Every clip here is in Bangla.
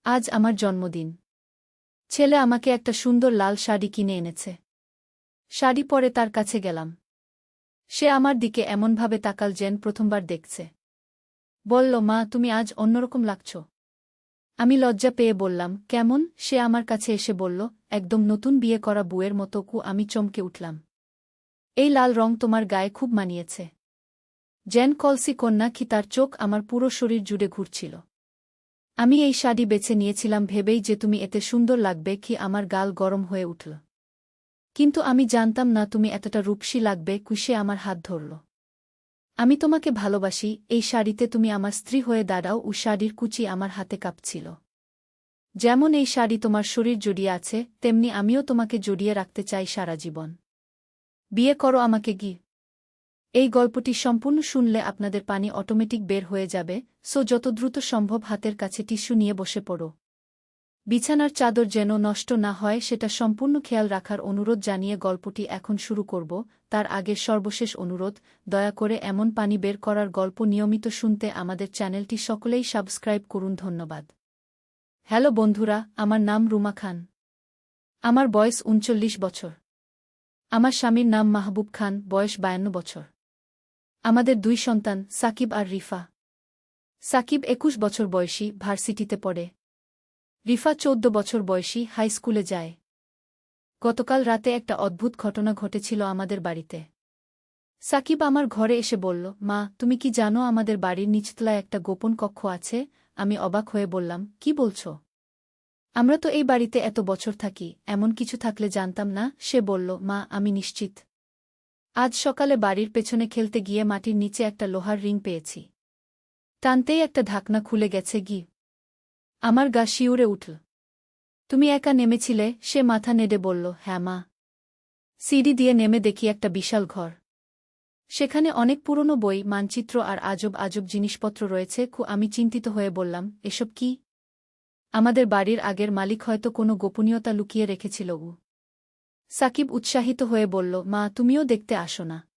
আজ আমার জন্মদিন। ছেলে আমাকে একটা সুন্দর লাল শাড়ি কিনে এনেছে। শাড়ি পরে তার কাছে গেলাম। সে আমার দিকে এমনভাবে তাকাল যেন প্রথমবার দেখছে। বলল, মা, তুমি আজ অন্যরকম লাগছ। আমি লজ্জা পেয়ে বললাম, কেমন? সে আমার কাছে এসে বলল, একদম নতুন বিয়ে করা বউয়ের মতো। আমি চমকে উঠলাম। এই লাল রং তোমার গায়ে খুব মানিয়েছে। যেন কলসি কন্যা কি তার চোখ আমার পুরো শরীর জুড়ে ঘুরছিল। আমি এই শাড়ি বেছে নিয়েছিলাম ভেবেই যে তুমি এতে সুন্দর লাগবে। কি আমার গাল গরম হয়ে উঠল। কিন্তু আমি জানতাম না তুমি এতটা রূপসী লাগবে। সে আমার হাত ধরল। আমি তোমাকে ভালোবাসি, এই শাড়িতে তুমি আমার স্ত্রী হয়ে দাঁড়াও। শাড়ির কুচি আমার হাতে কাঁপছিল। যেমন এই শাড়ি তোমার শরীর জড়িয়ে আছে, তেমনি আমিও তোমাকে জড়িয়ে রাখতে চাই সারা জীবন। বিয়ে করো আমাকে গি। এই গল্পটি সম্পূর্ণ শুনলে আপনাদের পানি অটোমেটিক বের হয়ে যাবে, সো যত দ্রুত সম্ভব হাতের কাছে টিস্যু নিয়ে বসে পড়ো। বিছানার চাদর যেন নষ্ট না হয় সেটা সম্পূর্ণ খেয়াল রাখার অনুরোধ জানিয়ে গল্পটি এখন শুরু করব। তার আগের সর্বশেষ অনুরোধ, দয়া করে এমন পানি বের করার গল্প নিয়মিত শুনতে আমাদের চ্যানেলটি সকলেই সাবস্ক্রাইব করুন। ধন্যবাদ। হ্যালো বন্ধুরা, আমার নাম রুমা খান। আমার বয়স ৩৯ বছর। আমার স্বামীর নাম মাহবুব খান, বয়স ৫২ বছর। আমাদের ২ সন্তান, সাকিব আর রিফা। সাকিব ২১ বছর বয়সী, ভার্সিটিতে পড়ে। রিফা ১৪ বছর বয়সী, হাই স্কুলে যায়। গতকাল রাতে একটা অদ্ভুত ঘটনা ঘটেছিল আমাদের বাড়িতে। সাকিব আমার ঘরে এসে বলল, মা, তুমি কি জানো আমাদের বাড়ির নিচতলায় একটা গোপন কক্ষ আছে? আমি অবাক হয়ে বললাম, কি বলছ? আমরা তো এই বাড়িতে এত বছর থাকি, এমন কিছু থাকলে জানতাম না। সে বলল, মা, আমি নিশ্চিত। আজ সকালে বাড়ির পেছনে খেলতে গিয়ে মাটির নিচে একটা লোহার রিং পেয়েছি। টানতেই একটা ঢাকনা খুলে গেছে গি। আমার গা শিউরে উঠল। তুমি একা নেমেছিলে? সে মাথা নেড়ে বলল, হ্যাঁ মা। সিঁড়ি দিয়ে নেমে দেখি একটা বিশাল ঘর। সেখানে অনেক পুরনো বই, মানচিত্র আর আজব আজব জিনিসপত্র রয়েছে। আমি চিন্তিত হয়ে বললাম, এসব কি? আমাদের বাড়ির আগের মালিক হয়তো কোনো গোপনীয়তা লুকিয়ে রেখেছিল। সাকিব উৎসাহিত হয়ে বলল, মা, তুমিও দেখতে আসো না?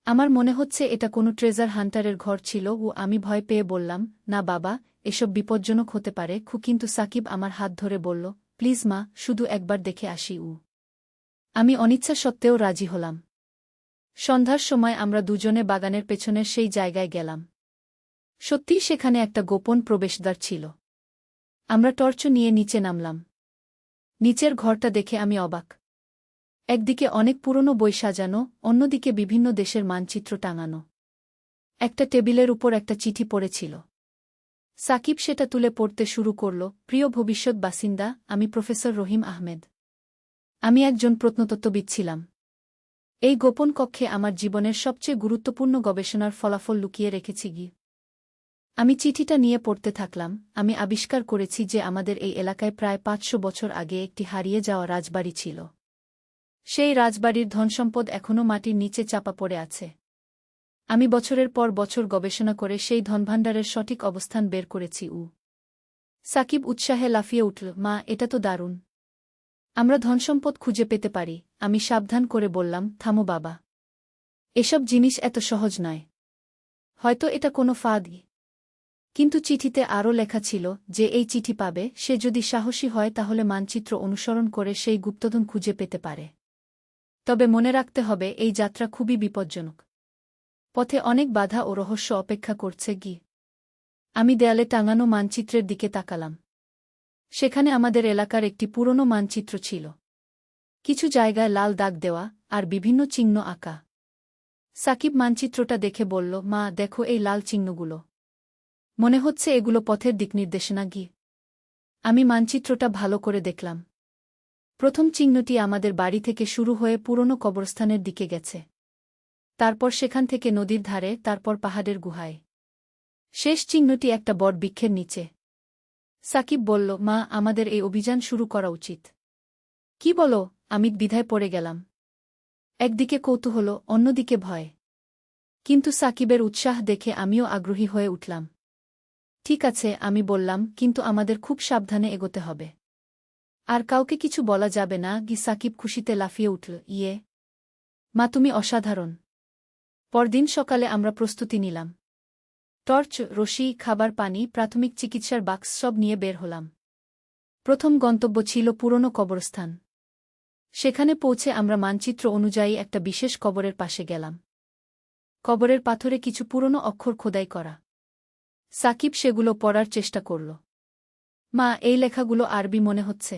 আমার মনে হচ্ছে এটা কোনো ট্রেজার হান্টারের ঘর ছিল। আমি ভয় পেয়ে বললাম, না বাবা, এসব বিপজ্জনক হতে পারে। কিন্তু সাকিব আমার হাত ধরে বলল, প্লিজ মা, শুধু একবার দেখে আসি। আমি অনিচ্ছা সত্ত্বেও রাজি হলাম। সন্ধ্যার সময় আমরা দুজনে বাগানের পেছনের সেই জায়গায় গেলাম। সত্যিই সেখানে একটা গোপন প্রবেশদ্বার ছিল। আমরা টর্চ নিয়ে নিচে নামলাম। নিচের ঘরটা দেখে আমি অবাক। একদিকে অনেক পুরনো বই সাজানো, অন্যদিকে বিভিন্ন দেশের মানচিত্র টাঙানো। একটা টেবিলের উপর একটা চিঠি পড়েছিল। সাকিব সেটা তুলে পড়তে শুরু করল, প্রিয় ভবিষ্যৎ বাসিন্দা, আমি প্রফেসর রহিম আহমেদ। আমি একজন প্রত্নতত্ত্ববিদ ছিলাম। এই গোপন কক্ষে আমার জীবনের সবচেয়ে গুরুত্বপূর্ণ গবেষণার ফলাফল লুকিয়ে রেখেছি গি। আমি চিঠিটা নিয়ে পড়তে থাকলাম। আমি আবিষ্কার করেছি যে আমাদের এই এলাকায় প্রায় ৫০০ বছর আগে একটি হারিয়ে যাওয়া রাজবাড়ি ছিল। সেই রাজবাড়ির ধনসম্পদ এখনও মাটির নিচে চাপা পড়ে আছে। আমি বছরের পর বছর গবেষণা করে সেই ধনভাণ্ডারের সঠিক অবস্থান বের করেছি। সাকিব উৎসাহে লাফিয়ে উঠল, মা, এটা তো দারুণ। আমরা ধনসম্পদ খুঁজে পেতে পারি। আমি সাবধান করে বললাম, থামো বাবা। এসব জিনিস এত সহজ নয়। হয়তো এটা কোনো ফাঁদ। কিন্তু চিঠিতে আরও লেখা ছিল যে এই চিঠি পাবে সে যদি সাহসী হয় তাহলে মানচিত্র অনুসরণ করে সেই গুপ্তধন খুঁজে পেতে পারে। তবে মনে রাখতে হবে এই যাত্রা খুবই বিপজ্জনক। পথে অনেক বাধা ও রহস্য অপেক্ষা করছে গি। আমি দেয়ালে টাঙানো মানচিত্রের দিকে তাকালাম। সেখানে আমাদের এলাকার একটি পুরনো মানচিত্র ছিল। কিছু জায়গায় লাল দাগ দেওয়া আর বিভিন্ন চিহ্ন আঁকা। সাকিব মানচিত্রটা দেখে বলল, মা, দেখো এই লাল চিহ্নগুলো। মনে হচ্ছে এগুলো পথের দিকনির্দেশনা গি। আমি মানচিত্রটা ভালো করে দেখলাম। প্রথম চিহ্নটি আমাদের বাড়ি থেকে শুরু হয়ে পুরনো কবরস্থানের দিকে গেছে। তারপর সেখান থেকে নদীর ধারে, তারপর পাহাড়ের গুহায়। শেষ চিহ্নটি একটা বটবৃক্ষের নিচে। সাকিব বলল, মা, আমাদের এই অভিযান শুরু করা উচিত। কি বলো? আমি দ্বিধায় পড়ে গেলাম। একদিকে কৌতূহল, অন্যদিকে ভয়। কিন্তু সাকিবের উৎসাহ দেখে আমিও আগ্রহী হয়ে উঠলাম। ঠিক আছে, আমি বললাম, কিন্তু আমাদের খুব সাবধানে এগোতে হবে। আর কাউকে কিছু বলা যাবে না গি। সাকিব খুশিতে লাফিয়ে উঠল, ইয়ে! মা, তুমি অসাধারণ। পরদিন সকালে আমরা প্রস্তুতি নিলাম। টর্চ, রশি, খাবার, পানি, প্রাথমিক চিকিৎসার বাক্স সব নিয়ে বের হলাম। প্রথম গন্তব্য ছিল পুরনো কবরস্থান। সেখানে পৌঁছে আমরা মানচিত্র অনুযায়ী একটা বিশেষ কবরের পাশে গেলাম। কবরের পাথরে কিছু পুরনো অক্ষর খোদাই করা। সাকিব সেগুলো পড়ার চেষ্টা করল। মা, এই লেখাগুলো আরবি মনে হচ্ছে।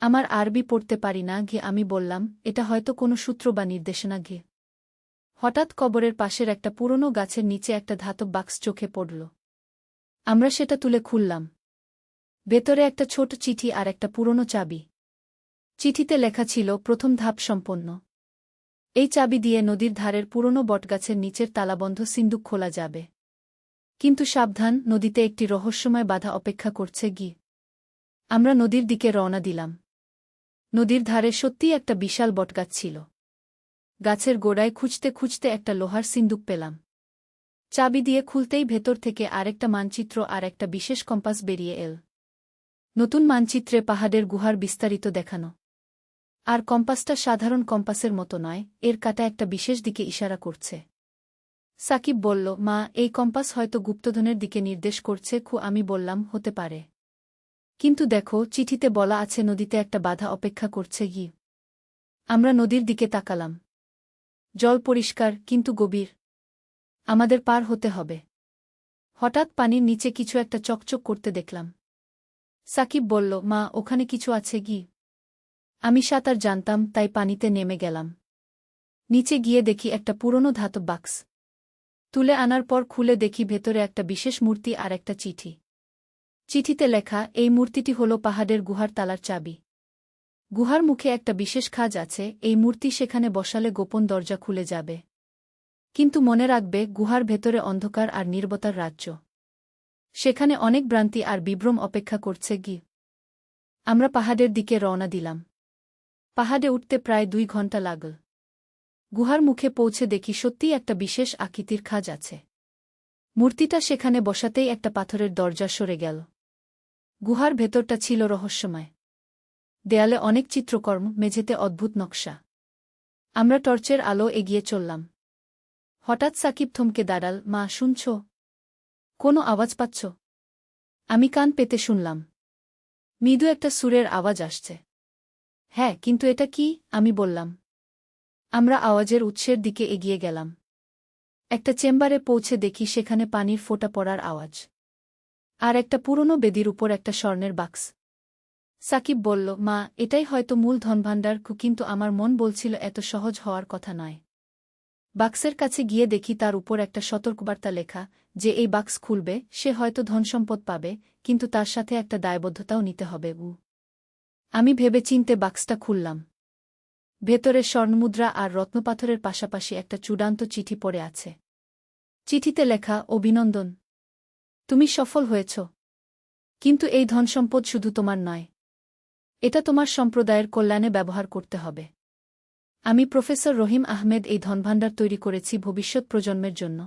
আমার আরবি পড়তে পারি না গিয়ে আমি বললাম, এটা হয়তো কোনো সূত্র বা নির্দেশনা গিয়ে। হঠাৎ কবরের পাশের একটা পুরনো গাছের নিচে একটা ধাতব বাক্স চোখে পড়ল। আমরা সেটা তুলে খুললাম। ভেতরে একটা ছোট চিঠি আর একটা পুরনো চাবি। চিঠিতে লেখা ছিল, প্রথম ধাপ সম্পন্ন। এই চাবি দিয়ে নদীর ধারের পুরনো বটগাছের নিচের তালাবন্ধ সিন্দুক খোলা যাবে। কিন্তু সাবধান, নদীতে একটি রহস্যময় বাধা অপেক্ষা করছে গি। আমরা নদীর দিকে রওনা দিলাম। নদীর ধারে সত্যিই একটা বিশাল বটগাছ ছিল। গাছের গোড়ায় খুঁজতে খুঁজতে একটা লোহার সিন্দুক পেলাম। চাবি দিয়ে খুলতেই ভেতর থেকে আরেকটা মানচিত্র আর একটা বিশেষ কম্পাস বেরিয়ে এল। নতুন মানচিত্রে পাহাড়ের গুহার বিস্তারিত দেখানো। আর কম্পাসটা সাধারণ কম্পাসের মতো নয়, এর কাঁটা একটা বিশেষ দিকে ইশারা করছে। সাকিব বলল, মা, এই কম্পাস হয়তো গুপ্তধনের দিকে নির্দেশ করছে। আমি বললাম, হতে পারে। কিন্তু দেখো, চিঠিতে বলা আছে নদীতে একটা বাধা অপেক্ষা করছে গি। আমরা নদীর দিকে তাকালাম। জল পরিষ্কার, কিন্তু গভীর। আমাদের পার হতে হবে। হঠাৎ পানির নিচে কিছু একটা চকচক করতে দেখলাম। সাকিব বলল, মা, ওখানে কিছু আছে গি। আমি সাঁতার জানতাম, তাই পানিতে নেমে গেলাম। নিচে গিয়ে দেখি একটা পুরনো ধাতব বাক্স। তুলে আনার পর খুলে দেখি ভেতরে একটা বিশেষ মূর্তি আর একটা চিঠি। চিঠিতে লেখা, এই মূর্তিটি হল পাহাড়ের গুহার তালার চাবি। গুহার মুখে একটা বিশেষ খাঁজ আছে, এই মূর্তি সেখানে বসালে গোপন দরজা খুলে যাবে। কিন্তু মনে রাখবে, গুহার ভেতরে অন্ধকার আর নীরবতার রাজ্য। সেখানে অনেক ভ্রান্তি আর বিভ্রম অপেক্ষা করছে গি। আমরা পাহাড়ের দিকে রওনা দিলাম। পাহাড়ে উঠতে প্রায় 2 ঘন্টা লাগল। গুহার মুখে পৌঁছে দেখি সত্যিই একটা বিশেষ আকৃতির খাঁজ আছে। মূর্তিটা সেখানে বসাতেই একটা পাথরের দরজা সরে গেল। গুহার ভেতরটা ছিল রহস্যময়। দেয়ালে অনেক চিত্রকর্ম, মেঝেতে অদ্ভুত নকশা। আমরা টর্চের আলো এগিয়ে চললাম। হঠাৎ সাকিব থমকে দাঁড়াল। মা, শুনছ? কোনো আওয়াজ পাচ্ছ? আমি কান পেতে শুনলাম। মৃদু একটা সুরের আওয়াজ আসছে। হ্যাঁ, কিন্তু এটা কি? আমি বললাম। আমরা আওয়াজের উৎসের দিকে এগিয়ে গেলাম। একটা চেম্বারে পৌঁছে দেখি সেখানে পানির ফোঁটা পড়ার আওয়াজ। আর একটা পুরনো বেদির উপর একটা স্বর্ণের বাক্স। সাকিব বলল, মা, এটাই হয়তো মূল ধনভাণ্ডার। কিন্তু আমার মন বলছিল এত সহজ হওয়ার কথা নয়। বাক্সের কাছে গিয়ে দেখি তার উপর একটা সতর্কবার্তা লেখা, যে এই বাক্স খুলবে সে হয়তো ধনসম্পদ পাবে, কিন্তু তার সাথে একটা দায়বদ্ধতাও নিতে হবে। আমি ভেবেচিন্তে বাক্সটা খুললাম। ভেতরে স্বর্ণমুদ্রা আর রত্নপাথরের পাশাপাশি একটা চূড়ান্ত চিঠি পড়ে আছে। চিঠিতে লেখা, অভিনন্দন, তুমি সফল হয়েছ। কিন্তু এই ধনসম্পদ শুধু তোমার নয়। এটা তোমার সম্প্রদায়ের কল্যাণে ব্যবহার করতে হবে। আমি প্রফেসর রহিম আহমেদ এই ধনভাণ্ডার তৈরি করেছি ভবিষ্যৎ প্রজন্মের জন্য।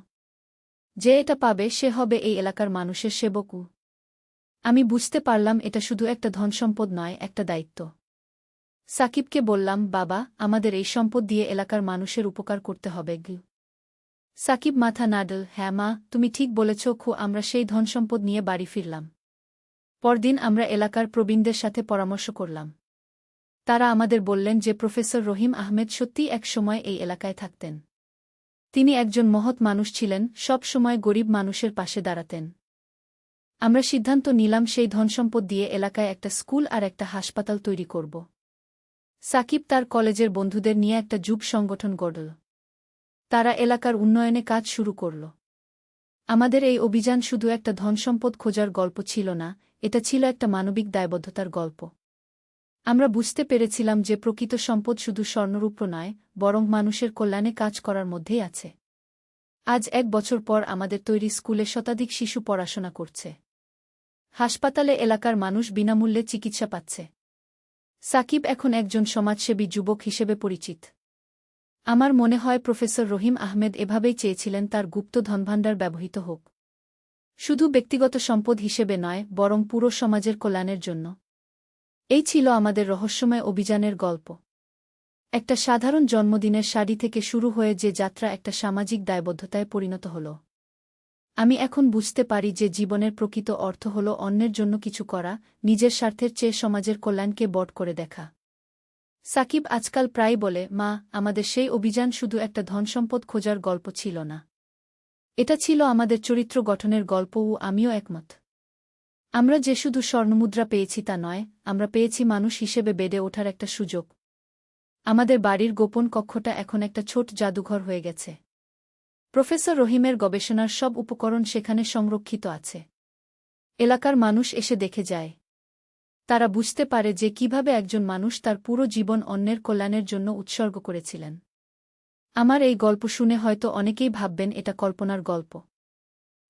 যে এটা পাবে সে হবে এই এলাকার মানুষের সেবক। আমি বুঝতে পারলাম এটা শুধু একটা ধনসম্পদ নয়, একটা দায়িত্ব। সাকিবকে বললাম, বাবা, আমাদের এই সম্পদ দিয়ে এলাকার মানুষের উপকার করতে হবে। সাকিব মাথা নাড়ল। হ্যাঁ মা, তুমি ঠিক বলেছ। আমরা সেই ধনসম্পদ নিয়ে বাড়ি ফিরলাম। পরদিন আমরা এলাকার প্রবীণদের সাথে পরামর্শ করলাম। তারা আমাদের বললেন যে প্রফেসর রহিম আহমেদ সত্যিই এক সময় এই এলাকায় থাকতেন। তিনি একজন মহৎ মানুষ ছিলেন, সব সময় গরিব মানুষের পাশে দাঁড়াতেন। আমরা সিদ্ধান্ত নিলাম সেই ধনসম্পদ দিয়ে এলাকায় একটা স্কুল আর একটা হাসপাতাল তৈরি করব। সাকিব তার কলেজের বন্ধুদের নিয়ে একটা যুব সংগঠন গড়ল। তারা এলাকার উন্নয়নে কাজ শুরু করল। আমাদের এই অভিযান শুধু একটা ধনসম্পদ খোঁজার গল্প ছিল না, এটা ছিল একটা মানবিক দায়বদ্ধতার গল্প। আমরা বুঝতে পেরেছিলাম যে প্রকৃত সম্পদ শুধু স্বর্ণরূপ নয়, বরং মানুষের কল্যাণে কাজ করার মধ্যেই আছে। আজ 1 বছর পর আমাদের তৈরি স্কুলে শতাধিক শিশু পড়াশোনা করছে। হাসপাতালে এলাকার মানুষ বিনামূল্যে চিকিৎসা পাচ্ছে। সাকিব এখন একজন সমাজসেবী যুবক হিসেবে পরিচিত। আমার মনে হয় প্রফেসর রহিম আহমেদ এভাবেই চেয়েছিলেন তার গুপ্ত ধনভাণ্ডার ব্যবহৃত হোক। শুধু ব্যক্তিগত সম্পদ হিসেবে নয়, বরং পুরো সমাজের কল্যাণের জন্য। এই ছিল আমাদের রহস্যময় অভিযানের গল্প। একটা সাধারণ জন্মদিনের শাড়ি থেকে শুরু হয়ে যে যাত্রা একটা সামাজিক দায়বদ্ধতায় পরিণত হল। আমি এখন বুঝতে পারি যে জীবনের প্রকৃত অর্থ হল অন্যের জন্য কিছু করা, নিজের স্বার্থের চেয়ে সমাজের কল্যাণকে বড় করে দেখা। সাকিব আজকাল প্রায় বলে, মা, আমাদের সেই অভিযান শুধু একটা ধনসম্পদ খোঁজার গল্প ছিল না। এটা ছিল আমাদের চরিত্র গঠনের গল্প ও আমিও একমত। আমরা যে শুধু স্বর্ণমুদ্রা পেয়েছি তা নয়, আমরা পেয়েছি মানুষ হিসেবে বেড়ে ওঠার একটা সুযোগ। আমাদের বাড়ির গোপন কক্ষটা এখন একটা ছোট জাদুঘর হয়ে গেছে। প্রফেসর রহিমের গবেষণার সব উপকরণ সেখানে সংরক্ষিত আছে। এলাকার মানুষ এসে দেখে যায়। তারা বুঝতে পারে যে কিভাবে একজন মানুষ তার পুরো জীবন অন্যের কল্যাণের জন্য উৎসর্গ করেছিলেন। আমার এই গল্প শুনে হয়তো অনেকেই ভাববেন এটা কল্পনার গল্প।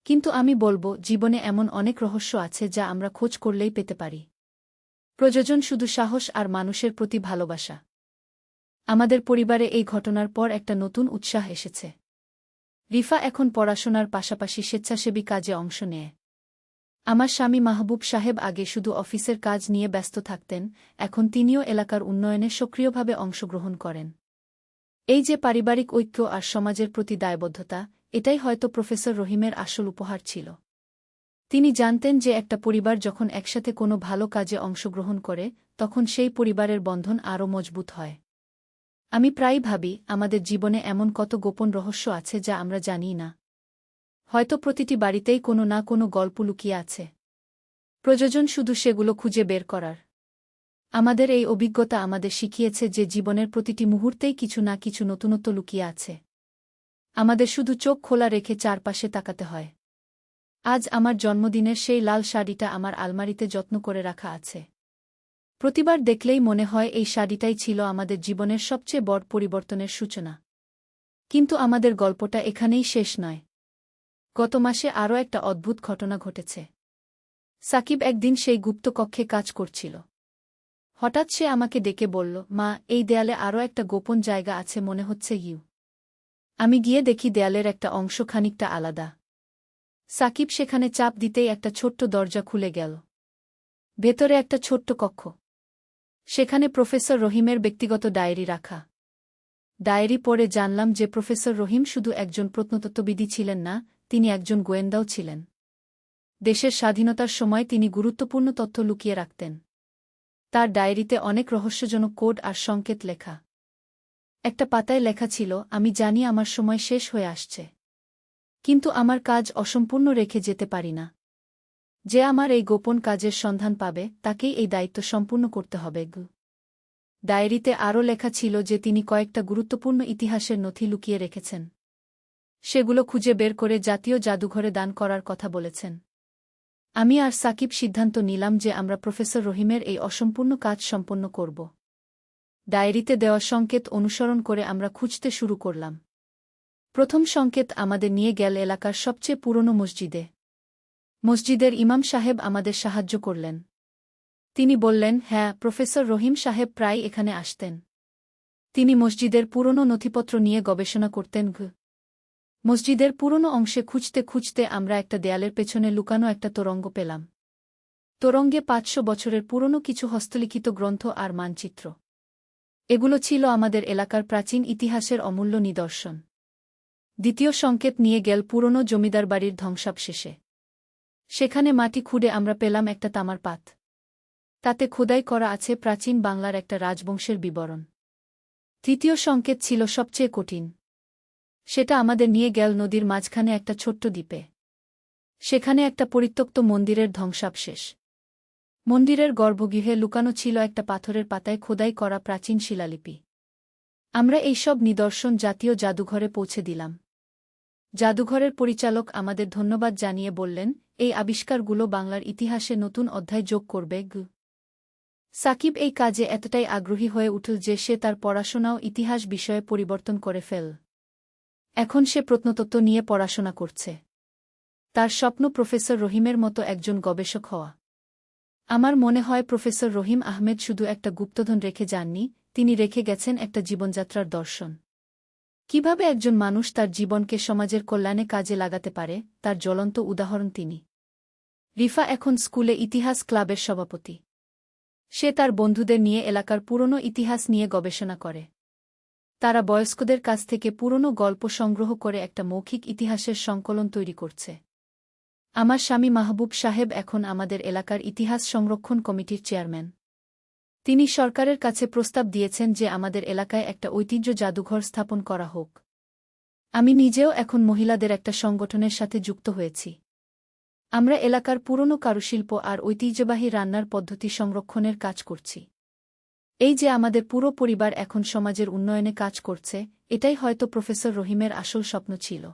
কিন্তু আমি বলবো, জীবনে এমন অনেক রহস্য আছে যা আমরা খোঁজ করলেই পেতে পারি। প্রয়োজন শুধু সাহস আর মানুষের প্রতি ভালোবাসা। আমাদের পরিবারে এই ঘটনার পর একটা নতুন উৎসাহ এসেছে। রিফা এখন পড়াশোনার পাশাপাশি স্বেচ্ছাসেবী কাজে অংশ নেয়। আমার স্বামী মাহবুব সাহেব আগে শুধু অফিসের কাজ নিয়ে ব্যস্ত থাকতেন, এখন তিনিও এলাকার উন্নয়নে সক্রিয়ভাবে অংশগ্রহণ করেন। এই যে পারিবারিক ঐক্য আর সমাজের প্রতি দায়বদ্ধতা, এটাই হয়তো প্রফেসর রহিমের আসল উপহার ছিল। তিনি জানতেন যে একটা পরিবার যখন একসাথে কোনো ভালো কাজে অংশগ্রহণ করে, তখন সেই পরিবারের বন্ধন আরও মজবুত হয়। আমি প্রায়ই ভাবি, আমাদের জীবনে এমন কত গোপন রহস্য আছে যা আমরা জানি না। হয়তো প্রতিটি বাড়িতেই কোনো না কোনো গল্প লুকিয়ে আছে। প্রয়োজন শুধু সেগুলো খুঁজে বের করার। আমাদের এই অভিজ্ঞতা আমাদের শিখিয়েছে যে জীবনের প্রতিটি মুহূর্তেই কিছু না কিছু নতুনত্ব লুকিয়ে আছে। আমাদের শুধু চোখ খোলা রেখে চারপাশে তাকাতে হয়। আজ আমার জন্মদিনের সেই লাল শাড়িটা আমার আলমারিতে যত্ন করে রাখা আছে। প্রতিবার দেখলেই মনে হয় এই শাড়িটাই ছিল আমাদের জীবনের সবচেয়ে বড় পরিবর্তনের সূচনা। কিন্তু আমাদের গল্পটা এখানেই শেষ নয়। গত মাসে আরও একটা অদ্ভুত ঘটনা ঘটেছে। সাকিব একদিন সেই গুপ্ত কক্ষে কাজ করছিল। হঠাৎ সে আমাকে ডেকে বলল, মা, এই দেয়ালে আরও একটা গোপন জায়গা আছে, মনে হচ্ছে ইউ। আমি গিয়ে দেখি দেয়ালের একটা অংশ খানিকটা আলাদা। সাকিব সেখানে চাপ দিতেই একটা ছোট্ট দরজা খুলে গেল। ভেতরে একটা ছোট্ট কক্ষ। সেখানে প্রফেসর রহিমের ব্যক্তিগত ডায়েরি রাখা। ডায়েরি পড়ে জানলাম যে প্রফেসর রহিম শুধু একজন প্রত্নতত্ত্ববিদ ছিলেন না, তিনি একজন গোয়েন্দাও ছিলেন। দেশের স্বাধীনতার সময় তিনি গুরুত্বপূর্ণ তথ্য লুকিয়ে রাখতেন। তার ডায়েরিতে অনেক রহস্যজনক কোড আর সংকেত লেখা। একটা পাতায় লেখা ছিল, আমি জানি আমার সময় শেষ হয়ে আসছে, কিন্তু আমার কাজ অসম্পূর্ণ রেখে যেতে পারি না। যে আমার এই গোপন কাজের সন্ধান পাবে, তাকেই এই দায়িত্ব সম্পূর্ণ করতে হবে। ডায়েরিতে আরও লেখা ছিল যে তিনি কয়েকটা গুরুত্বপূর্ণ ইতিহাসের নথি লুকিয়ে রেখেছেন। সেগুলো খুঁজে বের করে জাতীয় জাদুঘরে দান করার কথা বলেছেন। আমি আর সাকিব সিদ্ধান্ত নিলাম যে আমরা প্রফেসর রহিমের এই অসম্পূর্ণ কাজ সম্পন্ন করব। ডায়েরিতে দেওয়া সংকেত অনুসরণ করে আমরা খুঁজতে শুরু করলাম। প্রথম সংকেত আমাদের নিয়ে গেল এলাকার সবচেয়ে পুরনো মসজিদে। মসজিদের ইমাম সাহেব আমাদের সাহায্য করলেন। তিনি বললেন, হ্যাঁ, প্রফেসর রহিম সাহেব প্রায় এখানে আসতেন। তিনি মসজিদের পুরনো নথিপত্র নিয়ে গবেষণা করতেন। মসজিদের পুরনো অংশে খুঁজতে খুঁজতে আমরা একটা দেয়ালের পেছনে লুকানো একটা তোরঙ্গ পেলাম। তোরঙ্গে ৫০০ বছরের পুরনো কিছু হস্তলিখিত গ্রন্থ আর মানচিত্র। এগুলো ছিল আমাদের এলাকার প্রাচীন ইতিহাসের অমূল্য নিদর্শন। দ্বিতীয় সংকেত নিয়ে গেল পুরনো জমিদার বাড়ির ধ্বংসাবশেষে। সেখানে মাটি খুঁড়ে আমরা পেলাম একটা তামার পাত। তাতে খোদাই করা আছে প্রাচীন বাংলার একটা রাজবংশের বিবরণ। তৃতীয় সংকেত ছিল সবচেয়ে কঠিন। সেটা আমাদের নিয়ে গেল নদীর মাঝখানে একটা ছোট্ট দ্বীপে। সেখানে একটা পরিত্যক্ত মন্দিরের ধ্বংসাবশেষ। মন্দিরের গর্ভগৃহে লুকানো ছিল একটা পাথরের পাতায় খোদাই করা প্রাচীন শিলালিপি। আমরা এই সব নিদর্শন জাতীয় জাদুঘরে পৌঁছে দিলাম। জাদুঘরের পরিচালক আমাদের ধন্যবাদ জানিয়ে বললেন, এই আবিষ্কারগুলো বাংলার ইতিহাসে নতুন অধ্যায় যোগ করবে। সাকিব এই কাজে এতটাই আগ্রহী হয়ে উঠল যে সে তার পড়াশোনাও ইতিহাস বিষয়ে পরিবর্তন করে ফেল। এখন সে প্রত্নতত্ত্ব নিয়ে পড়াশোনা করছে। তার স্বপ্ন প্রফেসর রহিমের মতো একজন গবেষক হওয়া। আমার মনে হয় প্রফেসর রহিম আহমেদ শুধু একটা গুপ্তধন রেখে যাননি, তিনি রেখে গেছেন একটা জীবনযাত্রার দর্শন। কিভাবে একজন মানুষ তার জীবনকে সমাজের কল্যাণে কাজে লাগাতে পারে, তার জ্বলন্ত উদাহরণ তিনি। রিফা এখন স্কুলে ইতিহাস ক্লাবের সভাপতি। সে তার বন্ধুদের নিয়ে এলাকার পুরনো ইতিহাস নিয়ে গবেষণা করে। তারা বয়স্কদের কাছ থেকে পুরনো গল্প সংগ্রহ করে একটা মৌখিক ইতিহাসের সংকলন তৈরি করছে। আমার স্বামী মাহবুব সাহেব এখন আমাদের এলাকার ইতিহাস সংরক্ষণ কমিটির চেয়ারম্যান। তিনি সরকারের কাছে প্রস্তাব দিয়েছেন যে আমাদের এলাকায় একটা ঐতিহ্য জাদুঘর স্থাপন করা হোক। আমি নিজেও এখন মহিলাদের একটা সংগঠনের সাথে যুক্ত হয়েছি। আমরা এলাকার পুরনো কারুশিল্প আর ঐতিহ্যবাহী রান্নার পদ্ধতি সংরক্ষণের কাজ করছি। এই যে আমাদের পুরো পরিবার এখন সমাজের উন্নয়নে কাজ করছে, এটাই হয়তো প্রফেসর রহিমের আসল স্বপ্ন ছিল।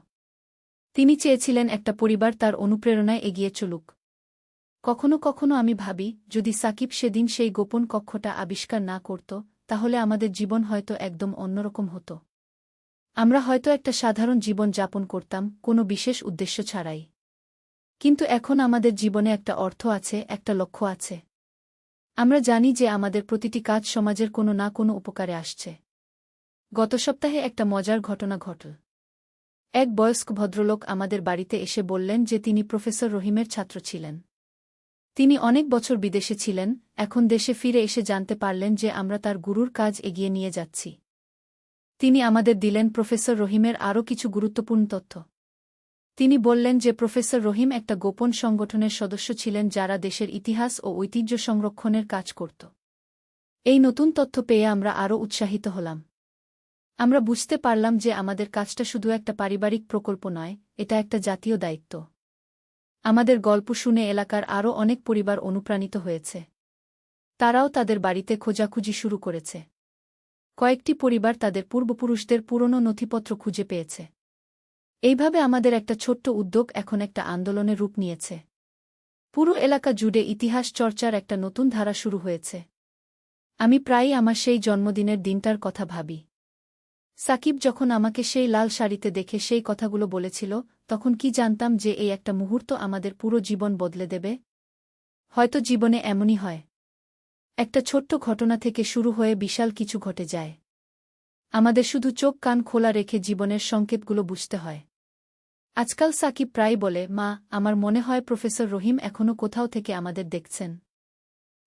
তিনি চেয়েছিলেন একটা পরিবার তার অনুপ্রেরণায় এগিয়ে চলুক। কখনো কখনো আমি ভাবি, যদি সাকিব সেদিন সেই গোপন কক্ষটা আবিষ্কার না করত, তাহলে আমাদের জীবন হয়তো একদম অন্যরকম হতো। আমরা হয়তো একটা সাধারণ জীবন যাপন করতাম, কোনো বিশেষ উদ্দেশ্য ছাড়াই। কিন্তু এখন আমাদের জীবনে একটা অর্থ আছে, একটা লক্ষ্য আছে। আমরা জানি যে আমাদের প্রতিটি কাজ সমাজের কোনো না কোনো উপকারে আসছে। গত সপ্তাহে একটা মজার ঘটনা ঘটল। এক বয়স্ক ভদ্রলোক আমাদের বাড়িতে এসে বললেন যে তিনি প্রফেসর রহিমের ছাত্র ছিলেন। তিনি অনেক বছর বিদেশে ছিলেন, এখন দেশে ফিরে এসে জানতে পারলেন যে আমরা তার গুরুর কাজ এগিয়ে নিয়ে যাচ্ছি। তিনি আমাদের দিলেন প্রফেসর রহিমের আরও কিছু গুরুত্বপূর্ণ তথ্য। তিনি বললেন যে প্রফেসর রহিম একটা গোপন সংগঠনের সদস্য ছিলেন যারা দেশের ইতিহাস ও ঐতিহ্য সংরক্ষণের কাজ করত। এই নতুন তথ্য পেয়ে আমরা আরও উৎসাহিত হলাম। আমরা বুঝতে পারলাম যে আমাদের কাজটা শুধু একটা পারিবারিক প্রকল্প নয়, এটা একটা জাতীয় দায়িত্ব। আমাদের গল্প শুনে এলাকার আরও অনেক পরিবার অনুপ্রাণিত হয়েছে। তারাও তাদের বাড়িতে খোঁজাখুঁজি শুরু করেছে। কয়েকটি পরিবার তাদের পূর্বপুরুষদের পুরনো নথিপত্র খুঁজে পেয়েছে। এইভাবে আমাদের একটা ছোট্ট উদ্যোগ এখন একটা আন্দোলনের রূপ নিয়েছে। পুরো এলাকা জুড়ে ইতিহাস চর্চার একটা নতুন ধারা শুরু হয়েছে। আমি প্রায়ই আমার সেই জন্মদিনের দিনটার কথা ভাবি। সাকিব যখন আমাকে সেই লাল শাড়িতে দেখে সেই কথাগুলো বলেছিল, তখন কি জানতাম যে এই একটা মুহূর্ত আমাদের পুরো জীবন বদলে দেবে? হয়তো জীবনে এমনই হয়। একটা ছোট্ট ঘটনা থেকে শুরু হয়ে বিশাল কিছু ঘটে যায়। আমাদের শুধু চোখ কান খোলা রেখে জীবনের সংকেতগুলো বুঝতে হয়। আজকাল সাকিব প্রায় বলে, মা, আমার মনে হয় প্রফেসর রহিম এখনও কোথাও থেকে আমাদের দেখছেন।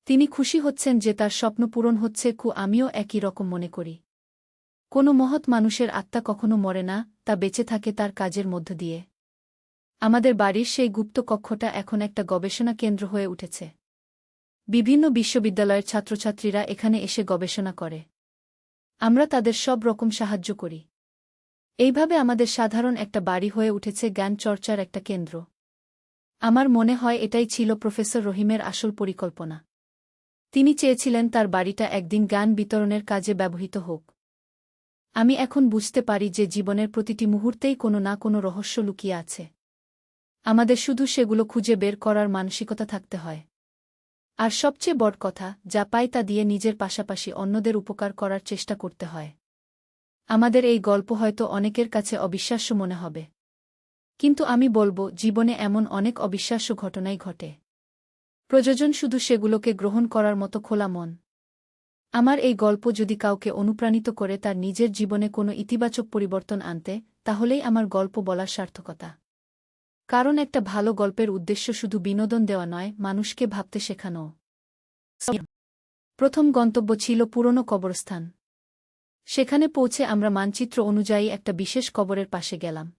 তিনি খুশি হচ্ছেন যে তার স্বপ্ন পূরণ হচ্ছে। আমিও একই রকম মনে করি। কোনো মহৎ মানুষের আত্মা কখনো মরে না, তা বেঁচে থাকে তার কাজের মধ্য দিয়ে। আমাদের বাড়ির সেই গুপ্ত কক্ষটা এখন একটা গবেষণা কেন্দ্র হয়ে উঠেছে। বিভিন্ন বিশ্ববিদ্যালয়ের ছাত্রছাত্রীরা এখানে এসে গবেষণা করে। আমরা তাদের সব রকম সাহায্য করি। এইভাবে আমাদের সাধারণ একটা বাড়ি হয়ে উঠেছে জ্ঞান চর্চার একটা কেন্দ্র। আমার মনে হয় এটাই ছিল প্রফেসর রহিমের আসল পরিকল্পনা। তিনি চেয়েছিলেন তার বাড়িটা একদিন জ্ঞান বিতরণের কাজে ব্যবহৃত হোক। আমি এখন বুঝতে পারি যে জীবনের প্রতিটি মুহূর্তেই কোনো না কোনো রহস্য লুকিয়ে আছে। আমাদের শুধু সেগুলো খুঁজে বের করার মানসিকতা থাকতে হয়। আর সবচেয়ে বড় কথা, যা পাই তা দিয়ে নিজের পাশাপাশি অন্যদের উপকার করার চেষ্টা করতে হয়। আমাদের এই গল্প হয়তো অনেকের কাছে অবিশ্বাস্য মনে হবে। কিন্তু আমি বলবো, জীবনে এমন অনেক অবিশ্বাস্য ঘটনাই ঘটে। প্রয়োজন শুধু সেগুলোকে গ্রহণ করার মতো খোলা মন। আমার এই গল্প যদি কাউকে অনুপ্রাণিত করে তার নিজের জীবনে কোনো ইতিবাচক পরিবর্তন আনতে, তাহলেই আমার গল্প বলার সার্থকতা। কারণ একটা ভালো গল্পের উদ্দেশ্য শুধু বিনোদন দেওয়া নয়, মানুষকে ভাবতে শেখানো। প্রথম গন্তব্য ছিল পুরনো কবরস্থান। সেখানে পৌঁছে আমরা মানচিত্র অনুযায়ী একটা বিশেষ কবরের পাশে গেলাম।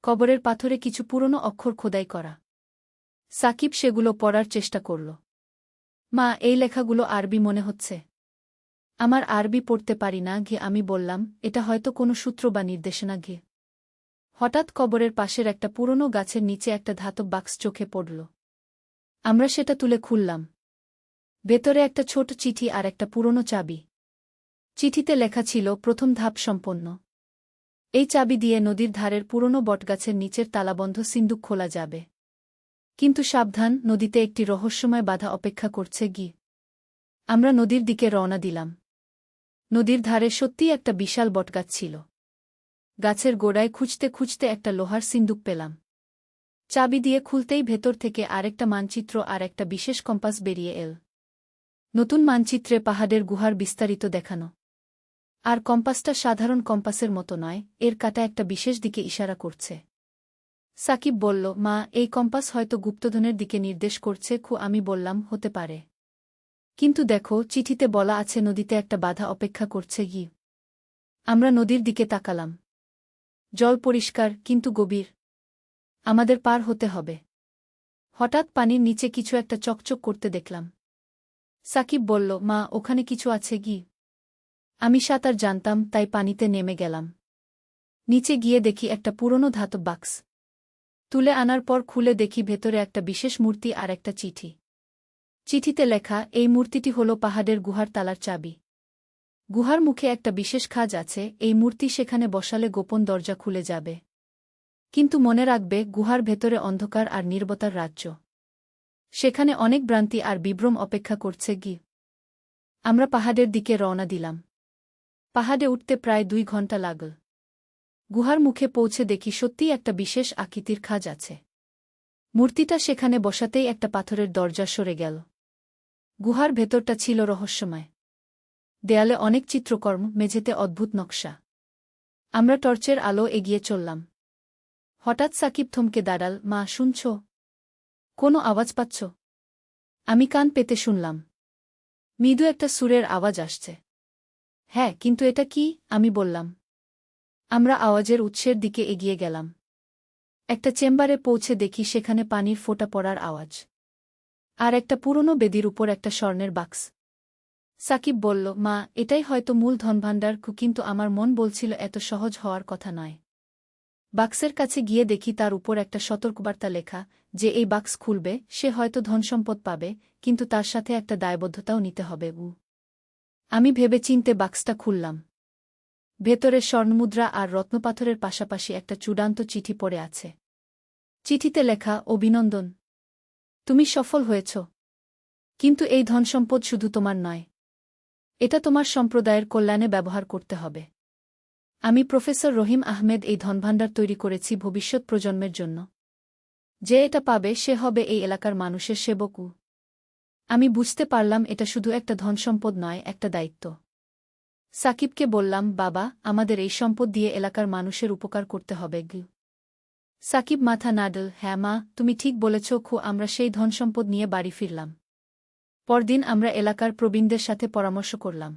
কবরের পাথরে কিছু পুরনো অক্ষর খোদাই করা। সাকিব সেগুলো পড়ার চেষ্টা করল। মা, এই লেখাগুলো আরবি মনে হচ্ছে। আমার আরবি পড়তে পারি না। আমি বললাম, এটা হয়তো কোনো সূত্র বা নির্দেশনা। হঠাৎ কবরের পাশের একটা পুরনো গাছের নিচে একটা ধাতব বাক্স চোখে পড়ল। আমরা সেটা তুলে খুললাম। ভেতরে একটা ছোট চিঠি আর একটা পুরনো চাবি। চিঠিতে লেখা ছিল, প্রথম ধাপ সম্পন্ন। এই চাবি দিয়ে নদীর ধারের পুরনো বটগাছের নিচের তালাবন্ধ সিন্দুক খোলা যাবে। কিন্তু সাবধান, নদীতে একটি রহস্যময় বাধা অপেক্ষা করছে। আমরা নদীর দিকে রওনা দিলাম। নদীর ধারে সত্যিই একটা বিশাল বটগাছ ছিল। গাছের গোড়ায় খুঁজতে খুঁজতে একটা লোহার সিন্দুক পেলাম। চাবি দিয়ে খুলতেই ভেতর থেকে আরেকটা মানচিত্র আর একটা বিশেষ কম্পাস বেরিয়ে এল। নতুন মানচিত্রে পাহাড়ের গুহার বিস্তারিত দেখানো। আর কম্পাসটা সাধারণ কম্পাসের মতো নয়, এর কাঁটা একটা বিশেষ দিকে ইশারা করছে। সাকিব বলল, মা, এই কম্পাস হয়তো গুপ্তধনের দিকে নির্দেশ করছে। আমি বললাম, হতে পারে। কিন্তু দেখো, চিঠিতে বলা আছে নদীতে একটা বাধা অপেক্ষা করছে। আমরা নদীর দিকে তাকালাম। জল পরিষ্কার, কিন্তু গভীর। আমাদের পার হতে হবে। হঠাৎ পানির নিচে কিছু একটা চকচক করতে দেখলাম। সাকিব বলল, মা, ওখানে কিছু আছে কি? আমি সাঁতার জানতাম, তাই পানিতে নেমে গেলাম। নিচে গিয়ে দেখি একটা পুরনো ধাতব বাক্স। তুলে আনার পর খুলে দেখি ভেতরে একটা বিশেষ মূর্তি আর একটা চিঠি। চিঠিতে লেখা, এই মূর্তিটি হল পাহাড়ের গুহার তালার চাবি। গুহার মুখে একটা বিশেষ খাঁজ আছে, এই মূর্তি সেখানে বসালে গোপন দরজা খুলে যাবে। কিন্তু মনে রাখবে, গুহার ভেতরে অন্ধকার আর নীরবতার রাজ্য। সেখানে অনেক ভ্রান্তি আর বিভ্রম অপেক্ষা করছে কি। আমরা পাহাড়ের দিকে রওনা দিলাম। পাহাড়ে উঠতে প্রায় 2 ঘন্টা লাগল। গুহার মুখে পৌঁছে দেখি সত্যিই একটা বিশেষ আকৃতির খাঁজ আছে। মূর্তিটা সেখানে বসাতেই একটা পাথরের দরজা সরে গেল। গুহার ভেতরটা ছিল রহস্যময়। দেয়ালে অনেক চিত্রকর্ম, মেঝেতে অদ্ভুত নকশা। আমরা টর্চের আলো এগিয়ে চললাম। হঠাৎ সাকিব থমকে দাঁড়াল। মা, শুনছ? কোনো আওয়াজ পাচ্ছ? আমি কান পেতে শুনলাম। মৃদু একটা সুরের আওয়াজ আসছে। হ্যাঁ, কিন্তু এটা কি? আমি বললাম। আমরা আওয়াজের উৎসের দিকে এগিয়ে গেলাম। একটা চেম্বারে পৌঁছে দেখি সেখানে পানির ফোঁটা পড়ার আওয়াজ। আর একটা পুরনো বেদির উপর একটা স্বর্ণের বাক্স। সাকিব বলল, মা, এটাই হয়তো মূল ধনভাণ্ডার, কিন্তু আমার মন বলছিল এত সহজ হওয়ার কথা নয়। বাক্সের কাছে গিয়ে দেখি তার উপর একটা সতর্কবার্তা লেখা, যে এই বাক্স খুলবে সে হয়তো ধনসম্পদ পাবে, কিন্তু তার সাথে একটা দায়বদ্ধতাও নিতে হবে। আমি ভেবেচিন্তে বাক্সটা খুললাম। ভেতরে স্বর্ণমুদ্রা আর রত্নপাথরের পাশাপাশি একটা চূড়ান্ত চিঠি পড়ে আছে। চিঠিতে লেখা, অভিনন্দন, তুমি সফল হয়েছ। কিন্তু এই ধনসম্পদ শুধু তোমার নয়। এটা তোমার সম্প্রদায়ের কল্যাণে ব্যবহার করতে হবে। আমি প্রফেসর রহিম আহমেদ এই ধনভাণ্ডার তৈরি করেছি ভবিষ্যৎ প্রজন্মের জন্য। যে এটা পাবে সে হবে এই এলাকার মানুষের সেবকও। আমি বুঝতে পারলাম এটা শুধু একটা ধনসম্পদ নয়, একটা দায়িত্ব। সাকিবকে বললাম, বাবা, আমাদের এই সম্পদ দিয়ে এলাকার মানুষের উপকার করতে হবে। সাকিব মাথা নাড়ল। হ্যাঁ মা, তুমি ঠিক বলেছ। আমরা সেই ধনসম্পদ নিয়ে বাড়ি ফিরলাম। পরদিন আমরা এলাকার প্রবীণদের সাথে পরামর্শ করলাম।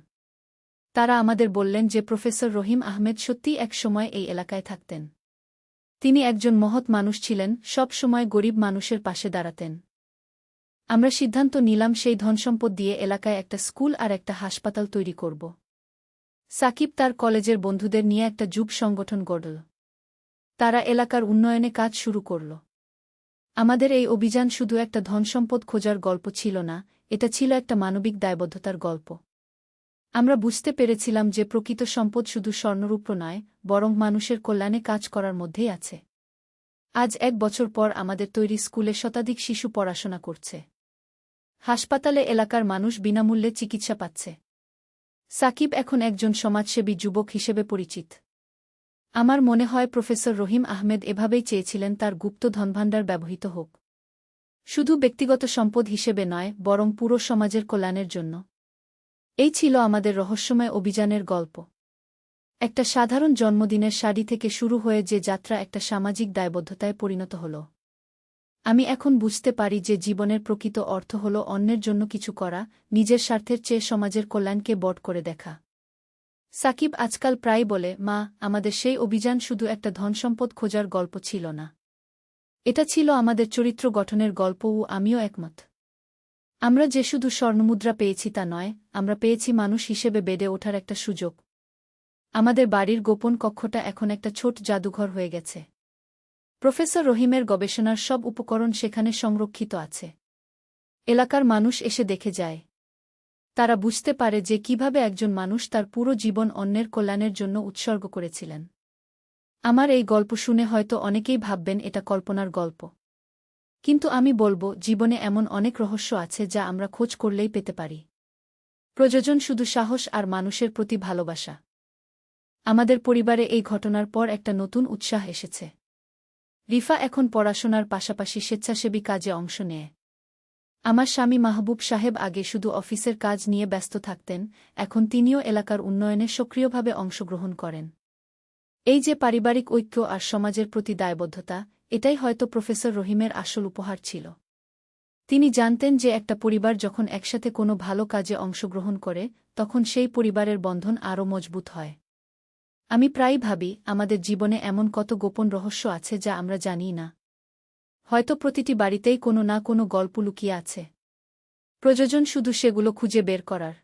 তারা আমাদের বললেন যে প্রফেসর রহিম আহমেদ সত্যিই এক সময় এই এলাকায় থাকতেন। তিনি একজন মহৎ মানুষ ছিলেন, সব সময় গরিব মানুষের পাশে দাঁড়াতেন। আমরা সিদ্ধান্ত নিলাম সেই ধনসম্পদ দিয়ে এলাকায় একটা স্কুল আর একটা হাসপাতাল তৈরি করব। সাকিব তার কলেজের বন্ধুদের নিয়ে একটা যুব সংগঠন গড়ল। তারা এলাকার উন্নয়নে কাজ শুরু করল। আমাদের এই অভিযান শুধু একটা ধনসম্পদ খোঁজার গল্প ছিল না, এটা ছিল একটা মানবিক দায়বদ্ধতার গল্প। আমরা বুঝতে পেরেছিলাম যে প্রকৃত সম্পদ শুধু স্বর্ণরূপ নয়, বরং মানুষের কল্যাণে কাজ করার মধ্যেই আছে। আজ 1 বছর পর আমাদের তৈরি স্কুলে শতাধিক শিশু পড়াশোনা করছে। হাসপাতালে এলাকার মানুষ বিনামূল্যে চিকিৎসা পাচ্ছে। সাকিব এখন একজন সমাজসেবী যুবক হিসেবে পরিচিত। আমার মনে হয় প্রফেসর রহিম আহমেদ এভাবেই চেয়েছিলেন তার গুপ্ত ধনভাণ্ডার ব্যবহৃত হোক। শুধু ব্যক্তিগত সম্পদ হিসেবে নয়, বরং পুরো সমাজের কল্যাণের জন্য। এই ছিল আমাদের রহস্যময় অভিযানের গল্প। একটা সাধারণ জন্মদিনের শাড়ি থেকে শুরু হয়ে যে যাত্রা একটা সামাজিক দায়বদ্ধতায় পরিণত হল। আমি এখন বুঝতে পারি যে জীবনের প্রকৃত অর্থ হল অন্যের জন্য কিছু করা, নিজের স্বার্থের চেয়ে সমাজের কল্যাণকে বড় করে দেখা। সাকিব আজকাল প্রায় বলে, মা, আমাদের সেই অভিযান শুধু একটা ধনসম্পদ খোঁজার গল্প ছিল না। এটা ছিল আমাদের চরিত্র গঠনের গল্প, ও আমিও একমত। আমরা যে শুধু স্বর্ণমুদ্রা পেয়েছি তা নয়, আমরা পেয়েছি মানুষ হিসেবে বেড়ে ওঠার একটা সুযোগ। আমাদের বাড়ির গোপন কক্ষটা এখন একটা ছোট জাদুঘর হয়ে গেছে। প্রফেসর রহিমের গবেষণার সব উপকরণ সেখানে সংরক্ষিত আছে। এলাকার মানুষ এসে দেখে যায়। তারা বুঝতে পারে যে কিভাবে একজন মানুষ তার পুরো জীবন অন্যের কল্যাণের জন্য উৎসর্গ করেছিলেন। আমার এই গল্প শুনে হয়তো অনেকেই ভাববেন এটা কল্পনার গল্প। কিন্তু আমি বলবো, জীবনে এমন অনেক রহস্য আছে যা আমরা খোঁজ করলেই পেতে পারি। প্রয়োজন শুধু সাহস আর মানুষের প্রতি ভালোবাসা। আমাদের পরিবারে এই ঘটনার পর একটা নতুন উৎসাহ এসেছে। রিফা এখন পড়াশোনার পাশাপাশি স্বেচ্ছাসেবী কাজে অংশ নেয়। আমার স্বামী মাহবুব সাহেব আগে শুধু অফিসের কাজ নিয়ে ব্যস্ত থাকতেন, এখন তিনিও এলাকার উন্নয়নে সক্রিয়ভাবে অংশগ্রহণ করেন। এই যে পারিবারিক ঐক্য আর সমাজের প্রতি দায়বদ্ধতা, এটাই হয়তো প্রফেসর রহিমের আসল উপহার ছিল। তিনি জানতেন যে একটা পরিবার যখন একসাথে কোনো ভালো কাজে অংশগ্রহণ করে, তখন সেই পরিবারের বন্ধন আরও মজবুত হয়। আমি প্রায়ই ভাবি, আমাদের জীবনে এমন কত গোপন রহস্য আছে যা আমরা জানি না। হয়তো প্রতিটি বাড়িতেই কোনো না কোনো গল্প লুকিয়ে আছে। প্রয়োজন শুধু সেগুলো খুঁজে বের করার।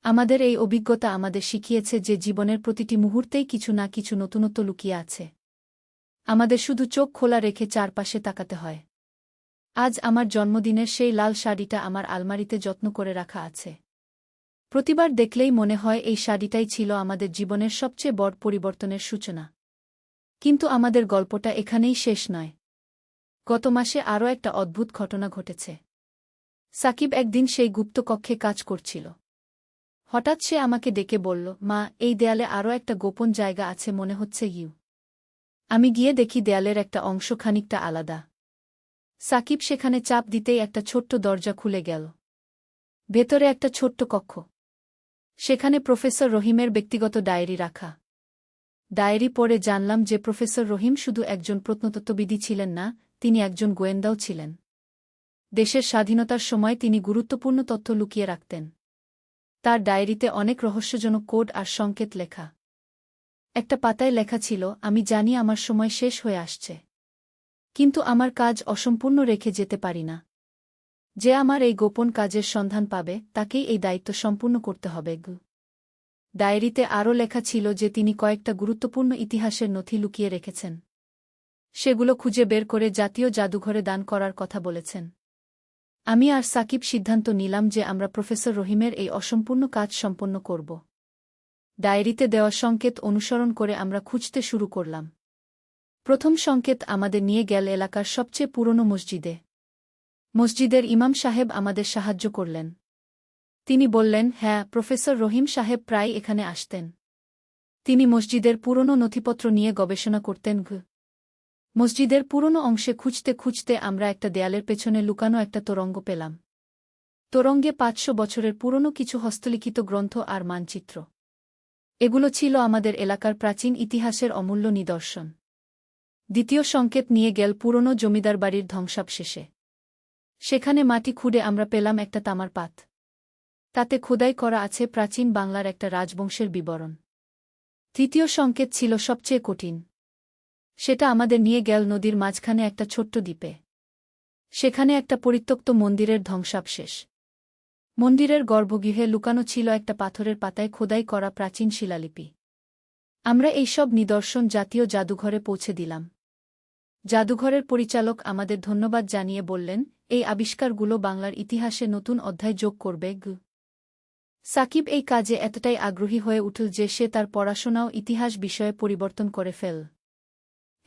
আমাদের এই অভিজ্ঞতা আমাদের শিখিয়েছে যে জীবনের প্রতিটি মুহূর্তেই কিছু না কিছু নতুনত্ব লুকিয়ে আছে। আমাদের শুধু চোখ খোলা রেখে চারপাশে তাকাতে হয়। আজ আমার জন্মদিনের সেই লাল শাড়িটা আমার আলমারিতে যত্ন করে রাখা আছে। প্রতিবার দেখলেই মনে হয় এই শাড়িটাই ছিল আমাদের জীবনের সবচেয়ে বড় পরিবর্তনের সূচনা। কিন্তু আমাদের গল্পটা এখানেই শেষ নয়। গত মাসে আরও একটা অদ্ভুত ঘটনা ঘটেছে। সাকিব একদিন সেই গুপ্ত কক্ষে কাজ করছিল। হঠাৎ সে আমাকে ডেকে বলল, মা, এই দেয়ালে আরও একটা গোপন জায়গা আছে, মনে হচ্ছে ইউ। আমি গিয়ে দেখি দেয়ালের একটা অংশ খানিকটা আলাদা। সাকিব সেখানে চাপ দিতেই একটা ছোট্ট দরজা খুলে গেল। ভেতরে একটা ছোট্ট কক্ষ। সেখানে প্রফেসর রহিমের ব্যক্তিগত ডায়েরি রাখা। ডায়েরি পড়ে জানলাম যে প্রফেসর রহিম শুধু একজন প্রত্নতত্ত্ববিদ ছিলেন না, তিনি একজন গোয়েন্দাও ছিলেন। দেশের স্বাধীনতার সময় তিনি গুরুত্বপূর্ণ তথ্য লুকিয়ে রাখতেন। তার ডায়েরিতে অনেক রহস্যজনক কোড আর সংকেত লেখা। একটা পাতায় লেখা ছিল, আমি জানি আমার সময় শেষ হয়ে আসছে, কিন্তু আমার কাজ অসম্পূর্ণ রেখে যেতে পারি না। যে আমার এই গোপন কাজের সন্ধান পাবে তাকেই এই দায়িত্ব সম্পূর্ণ করতে হবে। ডায়েরিতে আরও লেখা ছিল যে তিনি কয়েকটা গুরুত্বপূর্ণ ইতিহাসের নথি লুকিয়ে রেখেছেন। সেগুলো খুঁজে বের করে জাতীয় জাদুঘরে দান করার কথা বলেছেন। আমি আর সাকিব সিদ্ধান্ত নিলাম যে আমরা প্রফেসর রহিমের এই অসম্পূর্ণ কাজ সম্পন্ন করব। ডায়েরিতে দেওয়া সংকেত অনুসরণ করে আমরা খুঁজতে শুরু করলাম। প্রথম সংকেত আমাদের নিয়ে গেল এলাকার সবচেয়ে পুরনো মসজিদে। মসজিদের ইমাম সাহেব আমাদের সাহায্য করলেন। তিনি বললেন, হ্যাঁ, প্রফেসর রহিম সাহেব প্রায় এখানে আসতেন। তিনি মসজিদের পুরনো নথিপত্র নিয়ে গবেষণা করতেন। মসজিদের পুরনো অংশে খুঁজতে খুঁজতে আমরা একটা দেয়ালের পেছনে লুকানো একটা তোরঙ্গ পেলাম। তোরঙ্গে ৫০০ বছরের পুরনো কিছু হস্তলিখিত গ্রন্থ আর মানচিত্র। এগুলো ছিল আমাদের এলাকার প্রাচীন ইতিহাসের অমূল্য নিদর্শন। দ্বিতীয় সংকেত নিয়ে গেল পুরনো জমিদার বাড়ির ধ্বংসাবশেষে। সেখানে মাটি খুঁড়ে আমরা পেলাম একটা তামার পাত। তাতে খোদাই করা আছে প্রাচীন বাংলার একটা রাজবংশের বিবরণ। তৃতীয় সংকেত ছিল সবচেয়ে কঠিন। সেটা আমাদের নিয়ে গেল নদীর মাঝখানে একটা ছোট্ট দ্বীপে। সেখানে একটা পরিত্যক্ত মন্দিরের ধ্বংসাবশেষ। মন্দিরের গর্ভগৃহে লুকানো ছিল একটা পাথরের পাতায় খোদাই করা প্রাচীন শিলালিপি। আমরা এই সব নিদর্শন জাতীয় জাদুঘরে পৌঁছে দিলাম। জাদুঘরের পরিচালক আমাদের ধন্যবাদ জানিয়ে বললেন, এই আবিষ্কারগুলো বাংলার ইতিহাসে নতুন অধ্যায় যোগ করবে। সাকিব এই কাজে এতটাই আগ্রহী হয়ে উঠল যে সে তার পড়াশোনাও ইতিহাস বিষয়ে পরিবর্তন করে ফেল।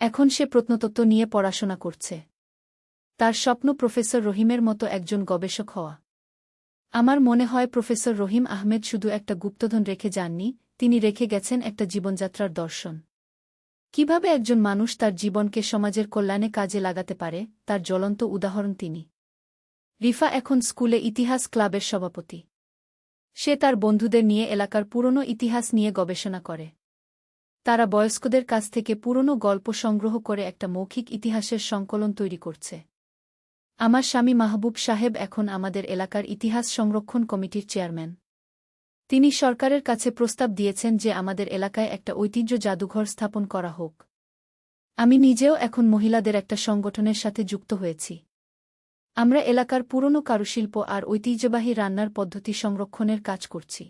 এখন সে প্রত্নতত্ত্ব নিয়ে পড়াশোনা করছে। তার স্বপ্ন প্রফেসর রহিমের মতো একজন গবেষক হওয়া। আমার মনে হয় প্রফেসর রহিম আহমেদ শুধু একটা গুপ্তধন রেখে যাননি, তিনি রেখে গেছেন একটা জীবনযাত্রার দর্শন। কিভাবে একজন মানুষ তার জীবনকে সমাজের কল্যাণে কাজে লাগাতে পারে, তার জ্বলন্ত উদাহরণ তিনি। রিফা এখন স্কুলে ইতিহাস ক্লাবের সভাপতি। সে তার বন্ধুদের নিয়ে এলাকার পুরনো ইতিহাস নিয়ে গবেষণা করে। তারা বয়স্কদের কাছ থেকে পুরনো গল্প সংগ্রহ করে একটা মৌখিক ইতিহাসের সংকলন তৈরি করছে। আমার স্বামী মাহবুব সাহেব এখন আমাদের এলাকার ইতিহাস সংরক্ষণ কমিটির চেয়ারম্যান। তিনি সরকারের কাছে প্রস্তাব দিয়েছেন যে আমাদের এলাকায় একটা ঐতিহ্য জাদুঘর স্থাপন করা হোক। আমি নিজেও এখন মহিলাদের একটা সংগঠনের সাথে যুক্ত হয়েছি। আমরা এলাকার পুরনো কারুশিল্প আর ঐতিহ্যবাহী রান্নার পদ্ধতি সংরক্ষণের কাজ করছি।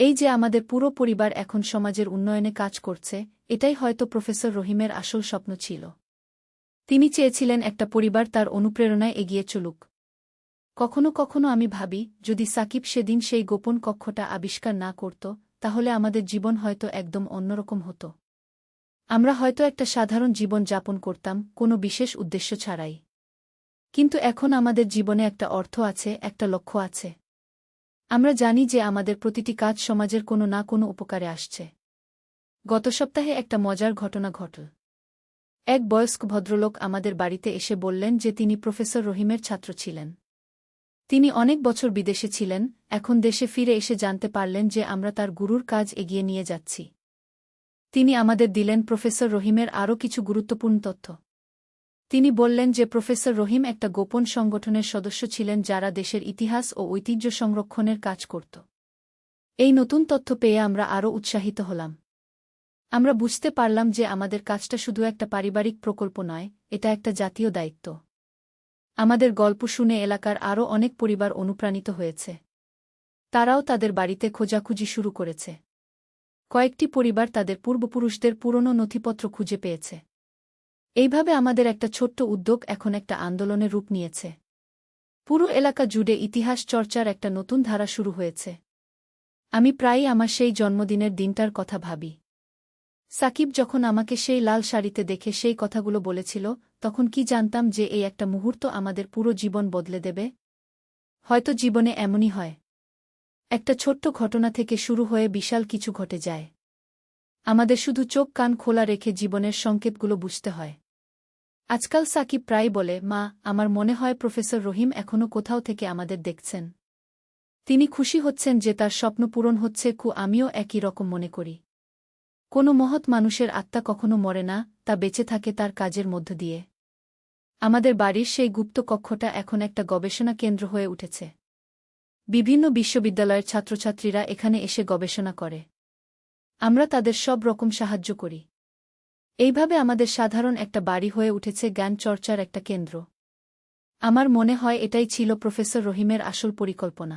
এই যে আমাদের পুরো পরিবার এখন সমাজের উন্নয়নে কাজ করছে, এটাই হয়তো প্রফেসর রহিমের আসল স্বপ্ন ছিল। তিনি চেয়েছিলেন একটা পরিবার তার অনুপ্রেরণায় এগিয়ে চলুক। কখনো কখনো আমি ভাবি, যদি সাকিব সেদিন সেই গোপন কক্ষটা আবিষ্কার না করত, তাহলে আমাদের জীবন হয়তো একদম অন্যরকম হতো। আমরা হয়তো একটা সাধারণ জীবন যাপন করতাম, কোনো বিশেষ উদ্দেশ্য ছাড়াই। কিন্তু এখন আমাদের জীবনে একটা অর্থ আছে, একটা লক্ষ্য আছে। আমরা জানি যে আমাদের প্রতিটি কাজ সমাজের কোনো না কোনো উপকারে আসছে। গত সপ্তাহে একটা মজার ঘটনা ঘটল। এক বয়স্ক ভদ্রলোক আমাদের বাড়িতে এসে বললেন যে তিনি প্রফেসর রহিমের ছাত্র ছিলেন। তিনি অনেক বছর বিদেশে ছিলেন, এখন দেশে ফিরে এসে জানতে পারলেন যে আমরা তার গুরুর কাজ এগিয়ে নিয়ে যাচ্ছি। তিনি আমাদের দিলেন প্রফেসর রহিমের আরও কিছু গুরুত্বপূর্ণ তথ্য। তিনি বললেন যে প্রফেসর রহিম একটা গোপন সংগঠনের সদস্য ছিলেন যারা দেশের ইতিহাস ও ঐতিহ্য সংরক্ষণের কাজ করত। এই নতুন তথ্য পেয়ে আমরা আরও উৎসাহিত হলাম। আমরা বুঝতে পারলাম যে আমাদের কাজটা শুধু একটা পারিবারিক প্রকল্প নয়, এটা একটা জাতীয় দায়িত্ব। আমাদের গল্প শুনে এলাকার আরও অনেক পরিবার অনুপ্রাণিত হয়েছে। তারাও তাদের বাড়িতে খোঁজাখুঁজি শুরু করেছে। কয়েকটি পরিবার তাদের পূর্বপুরুষদের পুরনো নথিপত্র খুঁজে পেয়েছে। এইভাবে আমাদের একটা ছোট্ট উদ্যোগ এখন একটা আন্দোলনের রূপ নিয়েছে। পুরো এলাকা জুড়ে ইতিহাস চর্চার একটা নতুন ধারা শুরু হয়েছে। আমি প্রায়ই আমার সেই জন্মদিনের দিনটার কথা ভাবি। সাকিব যখন আমাকে সেই লাল শাড়িতে দেখে সেই কথাগুলো বলেছিল, তখন কি জানতাম যে এই একটা মুহূর্ত আমাদের পুরো জীবন বদলে দেবে? হয়তো জীবনে এমনই হয়। একটা ছোট্ট ঘটনা থেকে শুরু হয়ে বিশাল কিছু ঘটে যায়। আমাদের শুধু চোখ কান খোলা রেখে জীবনের সংকেতগুলো বুঝতে হয়। আজকাল সাকিব প্রায় বলে, মা, আমার মনে হয় প্রফেসর রহিম এখনও কোথাও থেকে আমাদের দেখছেন। তিনি খুশি হচ্ছেন যে তার স্বপ্ন পূরণ হচ্ছে। আমিও একই রকম মনে করি। কোনো মহৎ মানুষের আত্মা কখনো মরে না, তা বেঁচে থাকে তার কাজের মধ্য দিয়ে। আমাদের বাড়ির সেই গুপ্ত কক্ষটা এখন একটা গবেষণা কেন্দ্র হয়ে উঠেছে। বিভিন্ন বিশ্ববিদ্যালয়ের ছাত্রছাত্রীরা এখানে এসে গবেষণা করে। আমরা তাদের সব রকম সাহায্য করি। এইভাবে আমাদের সাধারণ একটা বাড়ি হয়ে উঠেছে জ্ঞান চর্চার একটা কেন্দ্র। আমার মনে হয় এটাই ছিল প্রফেসর রহিমের আসল পরিকল্পনা।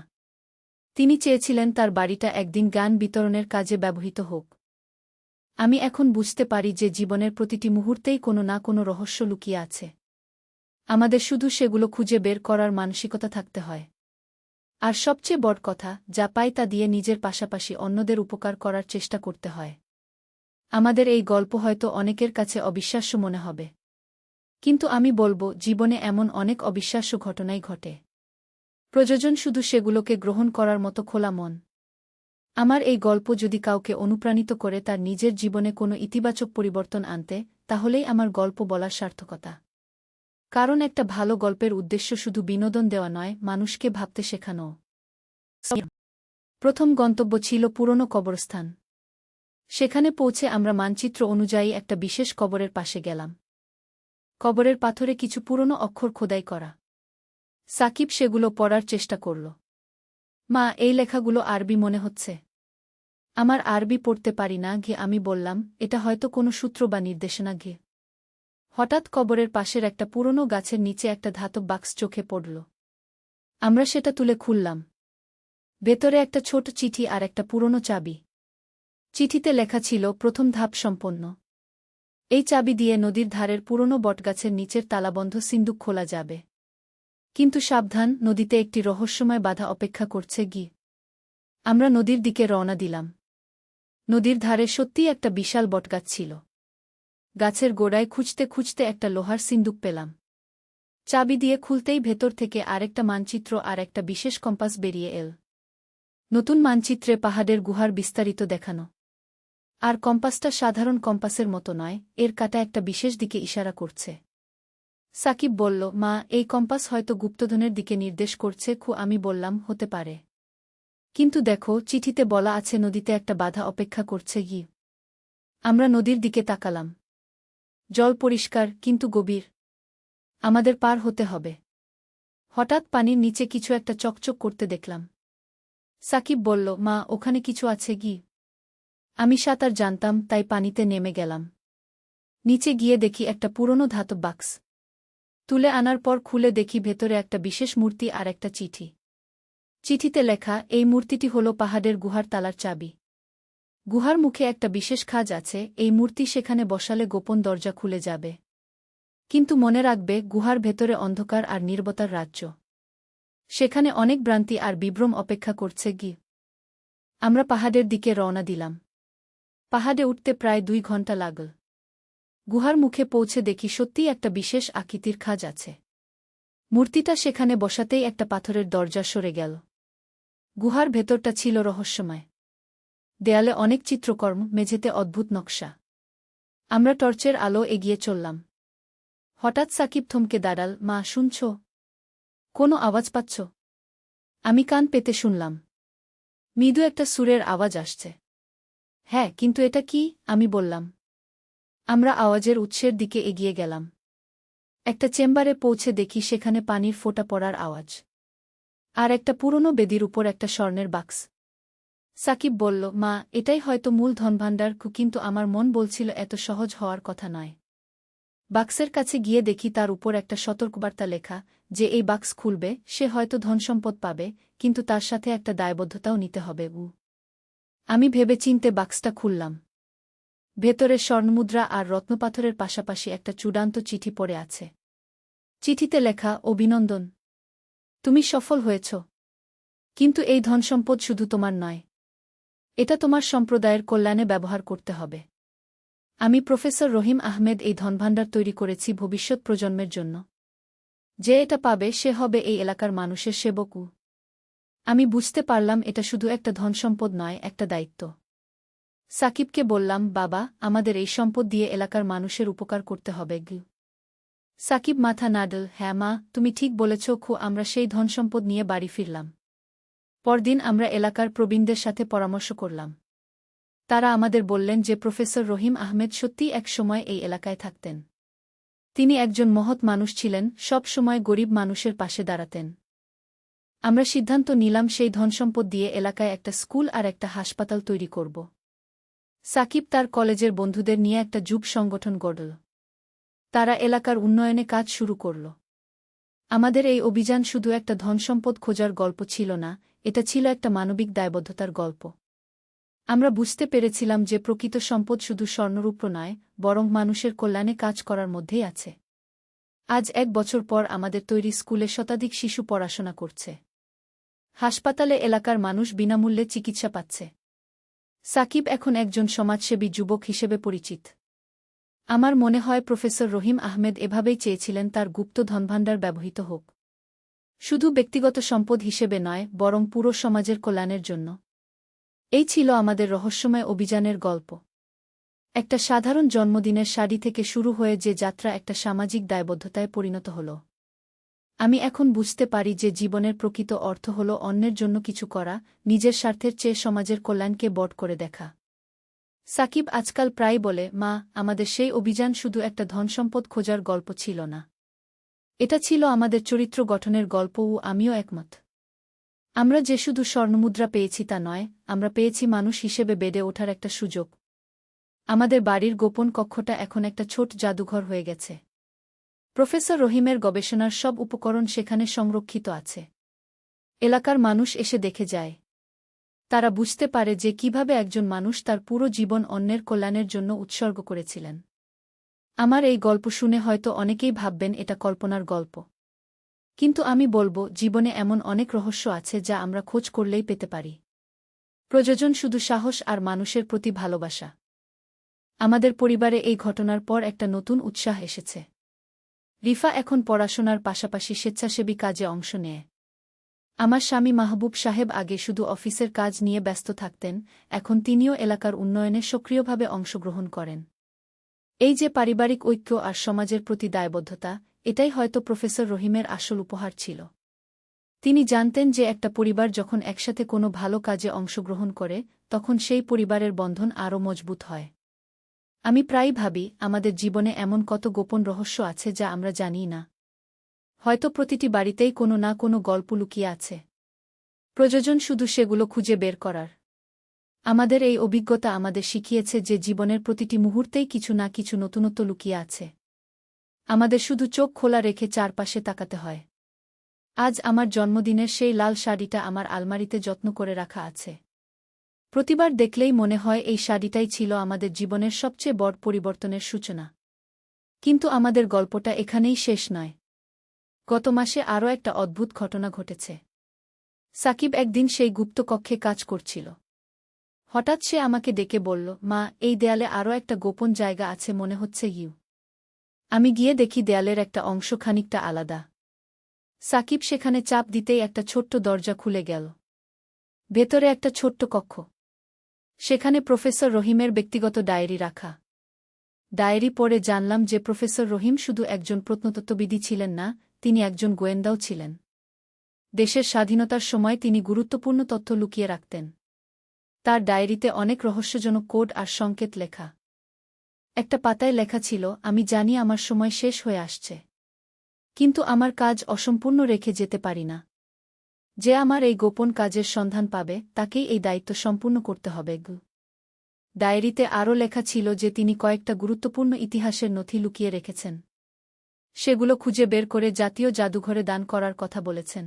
তিনি চেয়েছিলেন তার বাড়িটা একদিন জ্ঞান বিতরণের কাজে ব্যবহৃত হোক। আমি এখন বুঝতে পারি যে জীবনের প্রতিটি মুহূর্তেই কোনো না কোনো রহস্য লুকিয়ে আছে। আমাদের শুধু সেগুলো খুঁজে বের করার মানসিকতা থাকতে হয়। আর সবচেয়ে বড় কথা, যা পাই তা দিয়ে নিজের পাশাপাশি অন্যদের উপকার করার চেষ্টা করতে হয়। আমাদের এই গল্প হয়তো অনেকের কাছে অবিশ্বাস্য মনে হবে। কিন্তু আমি বলবো, জীবনে এমন অনেক অবিশ্বাস্য ঘটনাই ঘটে। প্রয়োজন শুধু সেগুলোকে গ্রহণ করার মতো খোলা মন। আমার এই গল্প যদি কাউকে অনুপ্রাণিত করে তার নিজের জীবনে কোনো ইতিবাচক পরিবর্তন আনতে, তাহলেই আমার গল্প বলার সার্থকতা। কারণ একটা ভালো গল্পের উদ্দেশ্য শুধু বিনোদন দেওয়া নয়, মানুষকে ভাবতে শেখানো। প্রথম গন্তব্য ছিল পুরনো কবরস্থান। সেখানে পৌঁছে আমরা মানচিত্র অনুযায়ী একটা বিশেষ কবরের পাশে গেলাম। কবরের পাথরে কিছু পুরনো অক্ষর খোদাই করা। সাকিব সেগুলো পড়ার চেষ্টা করল। মা, এই লেখাগুলো আরবি মনে হচ্ছে। আমার আরবি পড়তে পারি না। আমি বললাম, এটা হয়তো কোনো সূত্র বা নির্দেশনা। হঠাৎ কবরের পাশের একটা পুরনো গাছের নিচে একটা ধাতব বাক্স চোখে পড়ল। আমরা সেটা তুলে খুললাম। ভেতরে একটা ছোট চিঠি আর একটা পুরনো চাবি। চিঠিতে লেখা ছিল, প্রথম ধাপ সম্পন্ন। এই চাবি দিয়ে নদীর ধারের পুরনো বটগাছের নিচের তালাবন্ধ সিন্দুক খোলা যাবে। কিন্তু সাবধান, নদীতে একটি রহস্যময় বাধা অপেক্ষা করছে। আমরা নদীর দিকে রওনা দিলাম। নদীর ধারে সত্যিই একটা বিশাল বটগাছ ছিল। গাছের গোড়ায় খুঁজতে খুঁজতে একটা লোহার সিন্দুক পেলাম। চাবি দিয়ে খুলতেই ভেতর থেকে আরেকটা মানচিত্র আর একটা বিশেষ কম্পাস বেরিয়ে এল। নতুন মানচিত্রে পাহাড়ের গুহার বিস্তারিত দেখানো। আর কম্পাসটা সাধারণ কম্পাসের মতো নয়, এর কাঁটা একটা বিশেষ দিকে ইশারা করছে। সাকিব বলল, মা, এই কম্পাস হয়তো গুপ্তধনের দিকে নির্দেশ করছে। আমি বললাম, হতে পারে। কিন্তু দেখো, চিঠিতে বলা আছে নদীতে একটা বাধা অপেক্ষা করছে। আমরা নদীর দিকে তাকালাম। জল পরিষ্কার, কিন্তু গভীর। আমাদের পার হতে হবে। হঠাৎ পানির নিচে কিছু একটা চকচক করতে দেখলাম। সাকিব বলল, মা, ওখানে কিছু আছে। আমি সাঁতার জানতাম, তাই পানিতে নেমে গেলাম। নিচে গিয়ে দেখি একটা পুরনো ধাতব বাক্স। তুলে আনার পর খুলে দেখি ভেতরে একটা বিশেষ মূর্তি আর একটা চিঠি। চিঠিতে লেখা, এই মূর্তিটি হল পাহাড়ের গুহার তালার চাবি। গুহার মুখে একটা বিশেষ খাঁজ আছে, এই মূর্তি সেখানে বসালে গোপন দরজা খুলে যাবে। কিন্তু মনে রাখবে, গুহার ভেতরে অন্ধকার আর নীরবতার রাজ্য। সেখানে অনেক ভ্রান্তি আর বিভ্রম অপেক্ষা করছে। আমরা পাহাড়ের দিকে রওনা দিলাম। পাহাড়ে উঠতে প্রায় 2 ঘন্টা লাগল। গুহার মুখে পৌঁছে দেখি সত্যিই একটা বিশেষ আকৃতির খাঁজ আছে। মূর্তিটা সেখানে বসাতেই একটা পাথরের দরজা সরে গেল। গুহার ভেতরটা ছিল রহস্যময়। দেয়ালে অনেক চিত্রকর্ম, মেঝেতে অদ্ভুত নকশা। আমরা টর্চের আলো এগিয়ে চললাম। হঠাৎ সাকিব থমকে দাঁড়াল। মা, শুনছ? কোনো আওয়াজ পাচ্ছ? আমি কান পেতে শুনলাম। মৃদু একটা সুরের আওয়াজ আসছে। হ্যাঁ, কিন্তু এটা কি? আমি বললাম। আমরা আওয়াজের উৎসের দিকে এগিয়ে গেলাম। একটা চেম্বারে পৌঁছে দেখি সেখানে পানির ফোঁটা পড়ার আওয়াজ। আর একটা পুরনো বেদির উপর একটা স্বর্ণের বাক্স। সাকিব বলল, মা, এটাই হয়তো মূল ধনভাণ্ডার। কিন্তু আমার মন বলছিল এত সহজ হওয়ার কথা নয়। বাক্সের কাছে গিয়ে দেখি তার উপর একটা সতর্কবার্তা লেখা, যে এই বাক্স খুলবে সে হয়তো ধনসম্পদ পাবে, কিন্তু তার সাথে একটা দায়বদ্ধতাও নিতে হবে। আমি ভেবেচিন্তে বাক্সটা খুললাম। ভেতরে স্বর্ণমুদ্রা আর রত্নপাথরের পাশাপাশি একটা চূড়ান্ত চিঠি পড়ে আছে। চিঠিতে লেখা, অভিনন্দন, তুমি সফল হয়েছ। কিন্তু এই ধনসম্পদ শুধু তোমার নয়, এটা তোমার সম্প্রদায়ের কল্যাণে ব্যবহার করতে হবে। আমি প্রফেসর রহিম আহমেদ এই ধনভাণ্ডার তৈরি করেছি ভবিষ্যৎ প্রজন্মের জন্য। যে এটা পাবে সে হবে এই এলাকার মানুষের সেবকও। আমি বুঝতে পারলাম এটা শুধু একটা ধনসম্পদ নয়, একটা দায়িত্ব। সাকিবকে বললাম, বাবা, আমাদের এই সম্পদ দিয়ে এলাকার মানুষের উপকার করতে হবে। সাকিব মাথা নাড়ল, হ্যাঁ মা, তুমি ঠিক বলেছ। আমরা সেই ধনসম্পদ নিয়ে বাড়ি ফিরলাম। পরদিন আমরা এলাকার প্রবীণদের সাথে পরামর্শ করলাম। তারা আমাদের বললেন যে প্রফেসর রহিম আহমেদ সত্যিই এক সময় এই এলাকায় থাকতেন। তিনি একজন মহৎ মানুষ ছিলেন, সব সময় গরিব মানুষের পাশে দাঁড়াতেন। আমরা সিদ্ধান্ত নিলাম সেই ধনসম্পদ দিয়ে এলাকায় একটা স্কুল আর একটা হাসপাতাল তৈরি করব। সাকিব তার কলেজের বন্ধুদের নিয়ে একটা যুব সংগঠন গড়ল। তারা এলাকার উন্নয়নে কাজ শুরু করল। আমাদের এই অভিযান শুধু একটা ধনসম্পদ খোঁজার গল্প ছিল না, এটা ছিল একটা মানবিক দায়বদ্ধতার গল্প। আমরা বুঝতে পেরেছিলাম যে প্রকৃত সম্পদ শুধু স্বর্ণরূপ নয়, বরং মানুষের কল্যাণে কাজ করার মধ্যেই আছে। আজ 1 বছর পর আমাদের তৈরি স্কুলে শতাধিক শিশু পড়াশোনা করছে। হাসপাতালে এলাকার মানুষ বিনামূল্যে চিকিৎসা পাচ্ছে। সাকিব এখন একজন সমাজসেবী যুবক হিসেবে পরিচিত। আমার মনে হয় প্রফেসর রহিম আহমেদ এভাবেই চেয়েছিলেন তার গুপ্ত ধনভাণ্ডার ব্যবহৃত হোক, শুধু ব্যক্তিগত সম্পদ হিসেবে নয়, বরং পুরো সমাজের কল্যাণের জন্য। এই ছিল আমাদের রহস্যময় অভিযানের গল্প। একটা সাধারণ জন্মদিনের শাড়ি থেকে শুরু হয়ে যে যাত্রা একটা সামাজিক দায়বদ্ধতায় পরিণত হল। আমি এখন বুঝতে পারি যে জীবনের প্রকৃত অর্থ হল অন্যের জন্য কিছু করা, নিজের স্বার্থের চেয়ে সমাজের কল্যাণকে বড় করে দেখা। সাকিব আজকাল প্রায় বলে, মা, আমাদের সেই অভিযান শুধু একটা ধনসম্পদ খোঁজার গল্প ছিল না, এটা ছিল আমাদের চরিত্র গঠনের গল্প। ও আমিও একমত। আমরা যে শুধু স্বর্ণমুদ্রা পেয়েছি তা নয়, আমরা পেয়েছি মানুষ হিসেবে বেড়ে ওঠার একটা সুযোগ। আমাদের বাড়ির গোপন কক্ষটা এখন একটা ছোট জাদুঘর হয়ে গেছে। প্রফেসর রহিমের গবেষণার সব উপকরণ সেখানে সংরক্ষিত আছে। এলাকার মানুষ এসে দেখে যায়। তারা বুঝতে পারে যে কিভাবে একজন মানুষ তার পুরো জীবন অন্যের কল্যাণের জন্য উৎসর্গ করেছিলেন। আমার এই গল্প শুনে হয়তো অনেকেই ভাববেন এটা কল্পনার গল্প। কিন্তু আমি বলবো, জীবনে এমন অনেক রহস্য আছে যা আমরা খোঁজ করলেই পেতে পারি। প্রয়োজন শুধু সাহস আর মানুষের প্রতি ভালোবাসা। আমাদের পরিবারে এই ঘটনার পর একটা নতুন উৎসাহ এসেছে। রিফা এখন পড়াশোনার পাশাপাশি স্বেচ্ছাসেবী কাজে অংশ নেয়। আমার স্বামী মাহবুব সাহেব আগে শুধু অফিসের কাজ নিয়ে ব্যস্ত থাকতেন, এখন তিনিও এলাকার উন্নয়নে সক্রিয়ভাবে অংশগ্রহণ করেন। এই যে পারিবারিক ঐক্য আর সমাজের প্রতি দায়বদ্ধতা, এটাই হয়তো প্রফেসর রহিমের আসল উপহার ছিল। তিনি জানতেন যে একটা পরিবার যখন একসাথে কোনো ভালো কাজে অংশগ্রহণ করে, তখন সেই পরিবারের বন্ধন আরও মজবুত হয়। আমি প্রায়ই ভাবি, আমাদের জীবনে এমন কত গোপন রহস্য আছে যা আমরা জানি না। হয়তো প্রতিটি বাড়িতেই কোনো না কোনো গল্প লুকিয়ে আছে। প্রয়োজন শুধু সেগুলো খুঁজে বের করার। আমাদের এই অভিজ্ঞতা আমাদের শিখিয়েছে যে জীবনের প্রতিটি মুহূর্তেই কিছু না কিছু নতুনত্ব লুকিয়ে আছে। আমাদের শুধু চোখ খোলা রেখে চারপাশে তাকাতে হয়। আজ আমার জন্মদিনের সেই লাল শাড়িটা আমার আলমারিতে যত্ন করে রাখা আছে। প্রতিবার দেখলেই মনে হয় এই শাড়িটাই ছিল আমাদের জীবনের সবচেয়ে বড় পরিবর্তনের সূচনা। কিন্তু আমাদের গল্পটা এখানেই শেষ নয়। গত মাসে আরও একটা অদ্ভুত ঘটনা ঘটেছে। সাকিব একদিন সেই গুপ্ত কক্ষে কাজ করছিল। হঠাৎ সে আমাকে ডেকে বলল, মা, এই দেয়ালে আরও একটা গোপন জায়গা আছে, মনে হচ্ছে ইউ। আমি গিয়ে দেখি দেয়ালের একটা অংশ খানিকটা আলাদা। সাকিব সেখানে চাপ দিতেই একটা ছোট্ট দরজা খুলে গেল। ভেতরে একটা ছোট্ট কক্ষ। সেখানে প্রফেসর রহিমের ব্যক্তিগত ডায়েরি রাখা। ডায়েরি পড়ে জানলাম যে প্রফেসর রহিম শুধু একজন প্রত্নতত্ত্ববিদ ছিলেন না, তিনি একজন গোয়েন্দাও ছিলেন। দেশের স্বাধীনতার সময় তিনি গুরুত্বপূর্ণ তথ্য লুকিয়ে রাখতেন। তার ডায়েরিতে অনেক রহস্যজনক কোড আর সংকেত লেখা। একটা পাতায় লেখা ছিল, আমি জানি আমার সময় শেষ হয়ে আসছে, কিন্তু আমার কাজ অসম্পূর্ণ রেখে যেতে পারি না। যে আমার এই গোপন কাজের সন্ধান পাবে, তাকেই এই দায়িত্ব সম্পূর্ণ করতে হবে। ডায়েরিতে আরও লেখা ছিল যে তিনি কয়েকটা গুরুত্বপূর্ণ ইতিহাসের নথি লুকিয়ে রেখেছেন। সেগুলো খুঁজে বের করে জাতীয় জাদুঘরে দান করার কথা বলেছেন।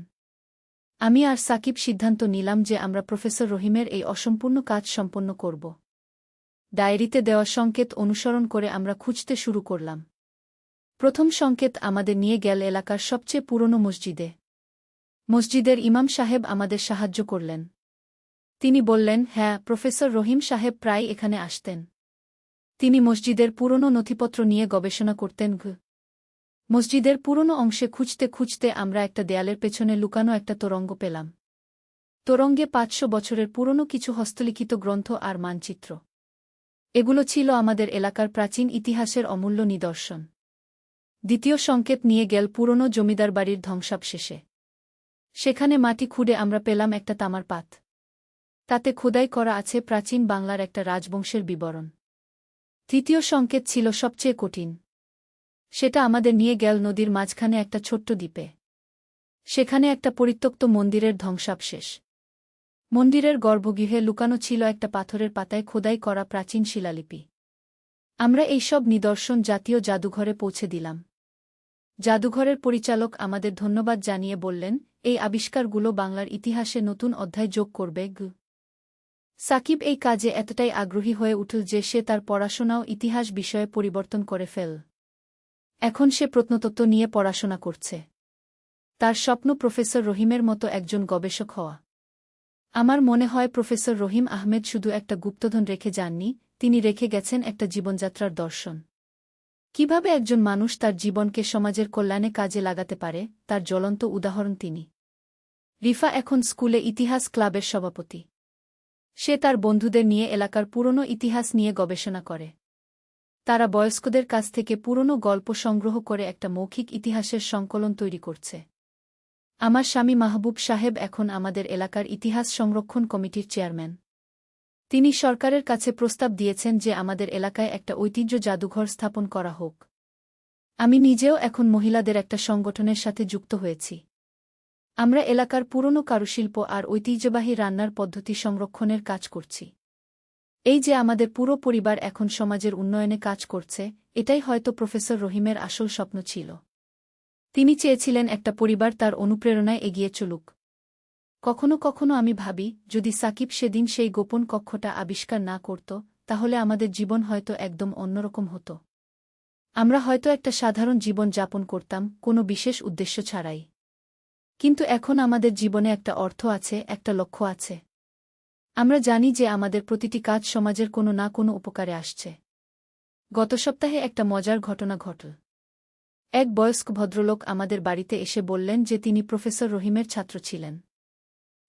আমি আর সাকিব সিদ্ধান্ত নিলাম যে আমরা প্রফেসর রহিমের এই অসম্পূর্ণ কাজ সম্পন্ন করব। ডায়েরিতে দেওয়া সংকেত অনুসরণ করে আমরা খুঁজতে শুরু করলাম। প্রথম সংকেত আমাদের নিয়ে গেল এলাকার সবচেয়ে পুরনো মসজিদে। মসজিদের ইমাম সাহেব আমাদের সাহায্য করলেন। তিনি বললেন, হ্যাঁ, প্রফেসর রহিম সাহেব প্রায় এখানে আসতেন। তিনি মসজিদের পুরনো নথিপত্র নিয়ে গবেষণা করতেন। মসজিদের পুরনো অংশে খুঁজতে খুঁজতে আমরা একটা দেয়ালের পেছনে লুকানো একটা তোরঙ্গ পেলাম। তোরঙ্গে ৫০০ বছরের পুরনো কিছু হস্তলিখিত গ্রন্থ আর মানচিত্র। এগুলো ছিল আমাদের এলাকার প্রাচীন ইতিহাসের অমূল্য নিদর্শন। দ্বিতীয় সংকেত নিয়ে গেল পুরনো জমিদার বাড়ির ধ্বংসাবশেষে। সেখানে মাটি খুঁড়ে আমরা পেলাম একটা তামার পাত। তাতে খোদাই করা আছে প্রাচীন বাংলার একটা রাজবংশের বিবরণ। তৃতীয় সংকেত ছিল সবচেয়ে কঠিন। সেটা আমাদের নিয়ে গেল নদীর মাঝখানে একটা ছোট্ট দ্বীপে। সেখানে একটা পরিত্যক্ত মন্দিরের ধ্বংসাবশেষ। মন্দিরের গর্ভগৃহে লুকানো ছিল একটা পাথরের পাতায় খোদাই করা প্রাচীন শিলালিপি। আমরা এই সব নিদর্শন জাতীয় জাদুঘরে পৌঁছে দিলাম। জাদুঘরের পরিচালক আমাদের ধন্যবাদ জানিয়ে বললেন, এই আবিষ্কারগুলো বাংলার ইতিহাসে নতুন অধ্যায় যোগ করবে। সাকিব এই কাজে এতটাই আগ্রহী হয়ে উঠল যে সে তার পড়াশোনাও ইতিহাস বিষয়ে পরিবর্তন করে ফেল। এখন সে প্রত্নতত্ত্ব নিয়ে পড়াশোনা করছে। তার স্বপ্ন প্রফেসর রহিমের মতো একজন গবেষক হওয়া। আমার মনে হয় প্রফেসর রহিম আহমেদ শুধু একটা গুপ্তধন রেখে যাননি, তিনি রেখে গেছেন একটা জীবনযাত্রার দর্শন। কিভাবে একজন মানুষ তার জীবনকে সমাজের কল্যাণে কাজে লাগাতে পারে, তার জ্বলন্ত উদাহরণ তিনি। রিফা এখন স্কুলে ইতিহাস ক্লাবের সভাপতি। সে তার বন্ধুদের নিয়ে এলাকার পুরনো ইতিহাস নিয়ে গবেষণা করে। তারা বয়স্কদের কাছ থেকে পুরনো গল্প সংগ্রহ করে একটা মৌখিক ইতিহাসের সংকলন তৈরি করছে। আমার স্বামী মাহবুব সাহেব এখন আমাদের এলাকার ইতিহাস সংরক্ষণ কমিটির চেয়ারম্যান। তিনি সরকারের কাছে প্রস্তাব দিয়েছেন যে আমাদের এলাকায় একটা ঐতিহ্য জাদুঘর স্থাপন করা হোক। আমি নিজেও এখন মহিলাদের একটা সংগঠনের সাথে যুক্ত হয়েছি। আমরা এলাকার পুরনো কারুশিল্প আর ঐতিহ্যবাহী রান্নার পদ্ধতি সংরক্ষণের কাজ করছি। এই যে আমাদের পুরো পরিবার এখন সমাজের উন্নয়নে কাজ করছে, এটাই হয়তো প্রফেসর রহিমের আসল স্বপ্ন ছিল। তিনি চেয়েছিলেন একটা পরিবার তার অনুপ্রেরণায় এগিয়ে চলুক। কখনো কখনো আমি ভাবি, যদি সাকিব সেদিন সেই গোপন কক্ষটা আবিষ্কার না করত, তাহলে আমাদের জীবন হয়তো একদম অন্যরকম হতো। আমরা হয়তো একটা সাধারণ জীবন যাপন করতাম, কোনো বিশেষ উদ্দেশ্য ছাড়াই। কিন্তু এখন আমাদের জীবনে একটা অর্থ আছে, একটা লক্ষ্য আছে। আমরা জানি যে আমাদের প্রতিটি কাজ সমাজের কোনো না কোনো উপকারে আসছে। গত সপ্তাহে একটা মজার ঘটনা ঘটল। এক বয়স্ক ভদ্রলোক আমাদের বাড়িতে এসে বললেন যে তিনি প্রফেসর রহিমের ছাত্র ছিলেন।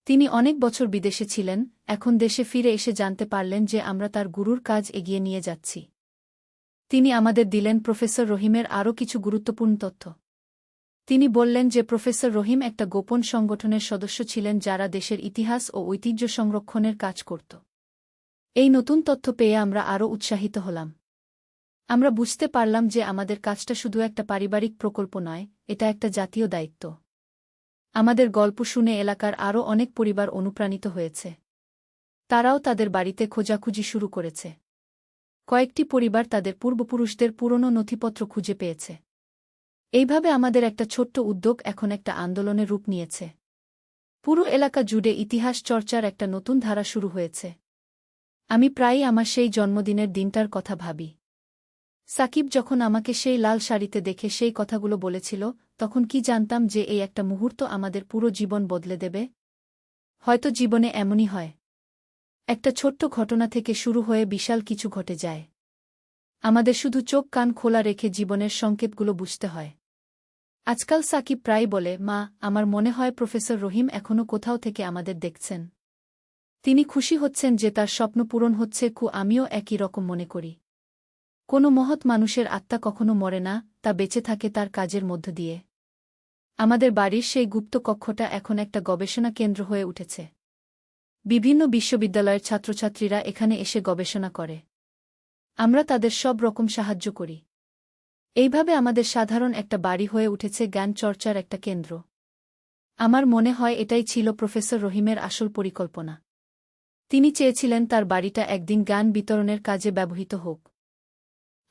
তিনি অনেক বছর বিদেশে ছিলেন, এখন দেশে ফিরে এসে জানতে পারলেন যে আমরা তার গুরুর কাজ এগিয়ে নিয়ে যাচ্ছি। তিনি আমাদের দিলেন প্রফেসর রহিমের আরও কিছু গুরুত্বপূর্ণ তথ্য। তিনি বললেন যে প্রফেসর রহিম একটা গোপন সংগঠনের সদস্য ছিলেন যারা দেশের ইতিহাস ও ঐতিহ্য সংরক্ষণের কাজ করত। এই নতুন তথ্য পেয়ে আমরা আরও উৎসাহিত হলাম। আমরা বুঝতে পারলাম যে আমাদের কাজটা শুধু একটা পারিবারিক প্রকল্প নয়, এটা একটা জাতীয় দায়িত্ব। আমাদের গল্প শুনে এলাকার আরও অনেক পরিবার অনুপ্রাণিত হয়েছে। তারাও তাদের বাড়িতে খোঁজাখুঁজি শুরু করেছে। কয়েকটি পরিবার তাদের পূর্বপুরুষদের পুরনো নথিপত্র খুঁজে পেয়েছে। এইভাবে আমাদের একটা ছোট্ট উদ্যোগ এখন একটা আন্দোলনের রূপ নিয়েছে। পুরো এলাকা জুড়ে ইতিহাস চর্চার একটা নতুন ধারা শুরু হয়েছে। আমি প্রায়ই আমার সেই জন্মদিনের দিনটার কথা ভাবি। সাকিব যখন আমাকে সেই লাল শাড়িতে দেখে সেই কথাগুলো বলেছিল, তখন কি জানতাম যে এই একটা মুহূর্ত আমাদের পুরো জীবন বদলে দেবে? হয়তো জীবনে এমনই হয়। একটা ছোট্ট ঘটনা থেকে শুরু হয়ে বিশাল কিছু ঘটে যায়। আমাদের শুধু চোখ কান খোলা রেখে জীবনের সংকেতগুলো বুঝতে হয়। আজকাল সাকিব প্রায় বলে, মা, আমার মনে হয় প্রফেসর রহিম এখনও কোথাও থেকে আমাদের দেখছেন। তিনি খুশি হচ্ছেন যে তার স্বপ্ন পূরণ হচ্ছে। আমিও একই রকম মনে করি। কোনো মহৎ মানুষের আত্মা কখনো মরে না, তা বেঁচে থাকে তার কাজের মধ্য দিয়ে। আমাদের বাড়ির সেই গুপ্ত কক্ষটা এখন একটা গবেষণা কেন্দ্র হয়ে উঠেছে। বিভিন্ন বিশ্ববিদ্যালয়ের ছাত্রছাত্রীরা এখানে এসে গবেষণা করে। আমরা তাদের সব রকম সাহায্য করি। এইভাবে আমাদের সাধারণ একটা বাড়ি হয়ে উঠেছে জ্ঞান চর্চার একটা কেন্দ্র। আমার মনে হয় এটাই ছিল প্রফেসর রহিমের আসল পরিকল্পনা। তিনি চেয়েছিলেন তার বাড়িটা একদিন জ্ঞান বিতরণের কাজে ব্যবহৃত হোক।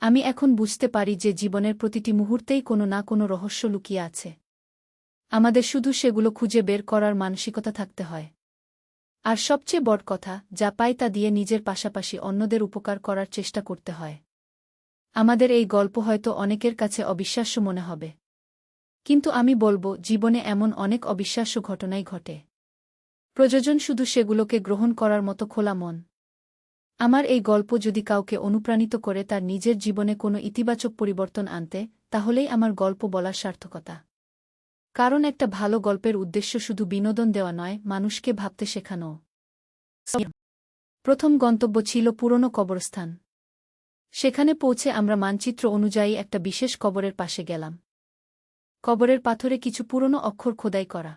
আমি এখন বুঝতে পারি যে জীবনের প্রতিটি মুহূর্তেই কোনো না কোনো রহস্য লুকিয়ে আছে। আমাদের শুধু সেগুলো খুঁজে বের করার মানসিকতা থাকতে হয়। আর সবচেয়ে বড় কথা, যা পাই তা দিয়ে নিজের পাশাপাশি অন্যদের উপকার করার চেষ্টা করতে হয়। আমাদের এই গল্প হয়তো অনেকের কাছে অবিশ্বাস্য মনে হবে, কিন্তু আমি বলবো, জীবনে এমন অনেক অবিশ্বাস্য ঘটনাই ঘটে। প্রয়োজন শুধু সেগুলোকে গ্রহণ করার মতো খোলা মন। আমার এই গল্প যদি কাউকে অনুপ্রাণিত করে তার নিজের জীবনে কোনো ইতিবাচক পরিবর্তন আনতে, তাহলেই আমার গল্প বলার সার্থকতা। কারণ একটা ভালো গল্পের উদ্দেশ্য শুধু বিনোদন দেওয়া নয়, মানুষকে ভাবতে শেখানো। প্রথম গন্তব্য ছিল পুরনো কবরস্থান। সেখানে পৌঁছে আমরা মানচিত্র অনুযায়ী একটা বিশেষ কবরের পাশে গেলাম। কবরের পাথরে কিছু পুরনো অক্ষর খোদাই করা।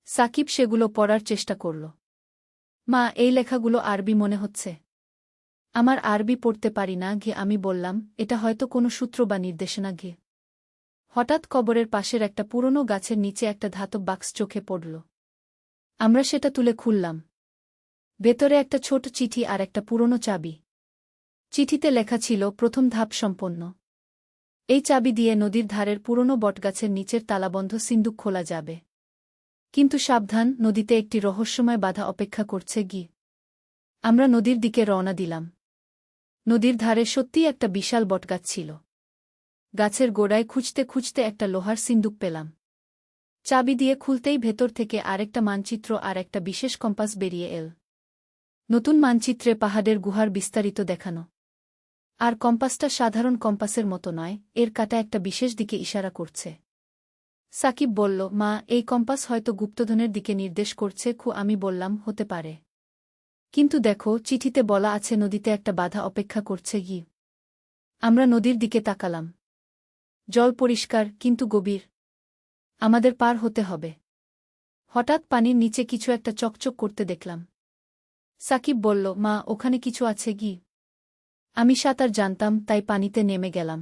সাকিব সেগুলো পড়ার চেষ্টা করল। মা, এই লেখাগুলো আরবি মনে হচ্ছে। আমার আরবি পড়তে পারি না আমি বললাম, এটা হয়তো কোনো সূত্র বা নির্দেশনা হঠাৎ কবরের পাশের একটা পুরনো গাছের নিচে একটা ধাতব বাক্স চোখে পড়ল। আমরা সেটা তুলে খুললাম। ভেতরে একটা ছোট চিঠি আর একটা পুরনো চাবি। চিঠিতে লেখা ছিল, প্রথম ধাপ সম্পন্ন। এই চাবি দিয়ে নদীর ধারের পুরনো বটগাছের নিচের তালাবন্ধ সিন্দুক খোলা যাবে। কিন্তু সাবধান, নদীতে একটি রহস্যময় বাধা অপেক্ষা করছে আমরা নদীর দিকে রওনা দিলাম। নদীর ধারে সত্যিই একটা বিশাল বটগাছ ছিল। গাছের গোড়ায় খুঁজতে খুঁজতে একটা লোহার সিন্দুক পেলাম। চাবি দিয়ে খুলতেই ভেতর থেকে আরেকটা মানচিত্র আর একটা বিশেষ কম্পাস বেরিয়ে এল। নতুন মানচিত্রে পাহাড়ের গুহার বিস্তারিত দেখানো। আর কম্পাসটা সাধারণ কম্পাসের মতো নয়, এর কাঁটা একটা বিশেষ দিকে ইশারা করছে। সাকিব বলল, মা, এই কম্পাস হয়তো গুপ্তধনের দিকে নির্দেশ করছে। আমি বললাম, হতে পারে। কিন্তু দেখো, চিঠিতে বলা আছে নদীতে একটা বাধা অপেক্ষা করছে আমরা নদীর দিকে তাকালাম। জল পরিষ্কার, কিন্তু গভীর। আমাদের পার হতে হবে। হঠাৎ পানির নিচে কিছু একটা চকচক করতে দেখলাম। সাকিব বলল, মা, ওখানে কিছু আছে আমি সাঁতার জানতাম, তাই পানিতে নেমে গেলাম।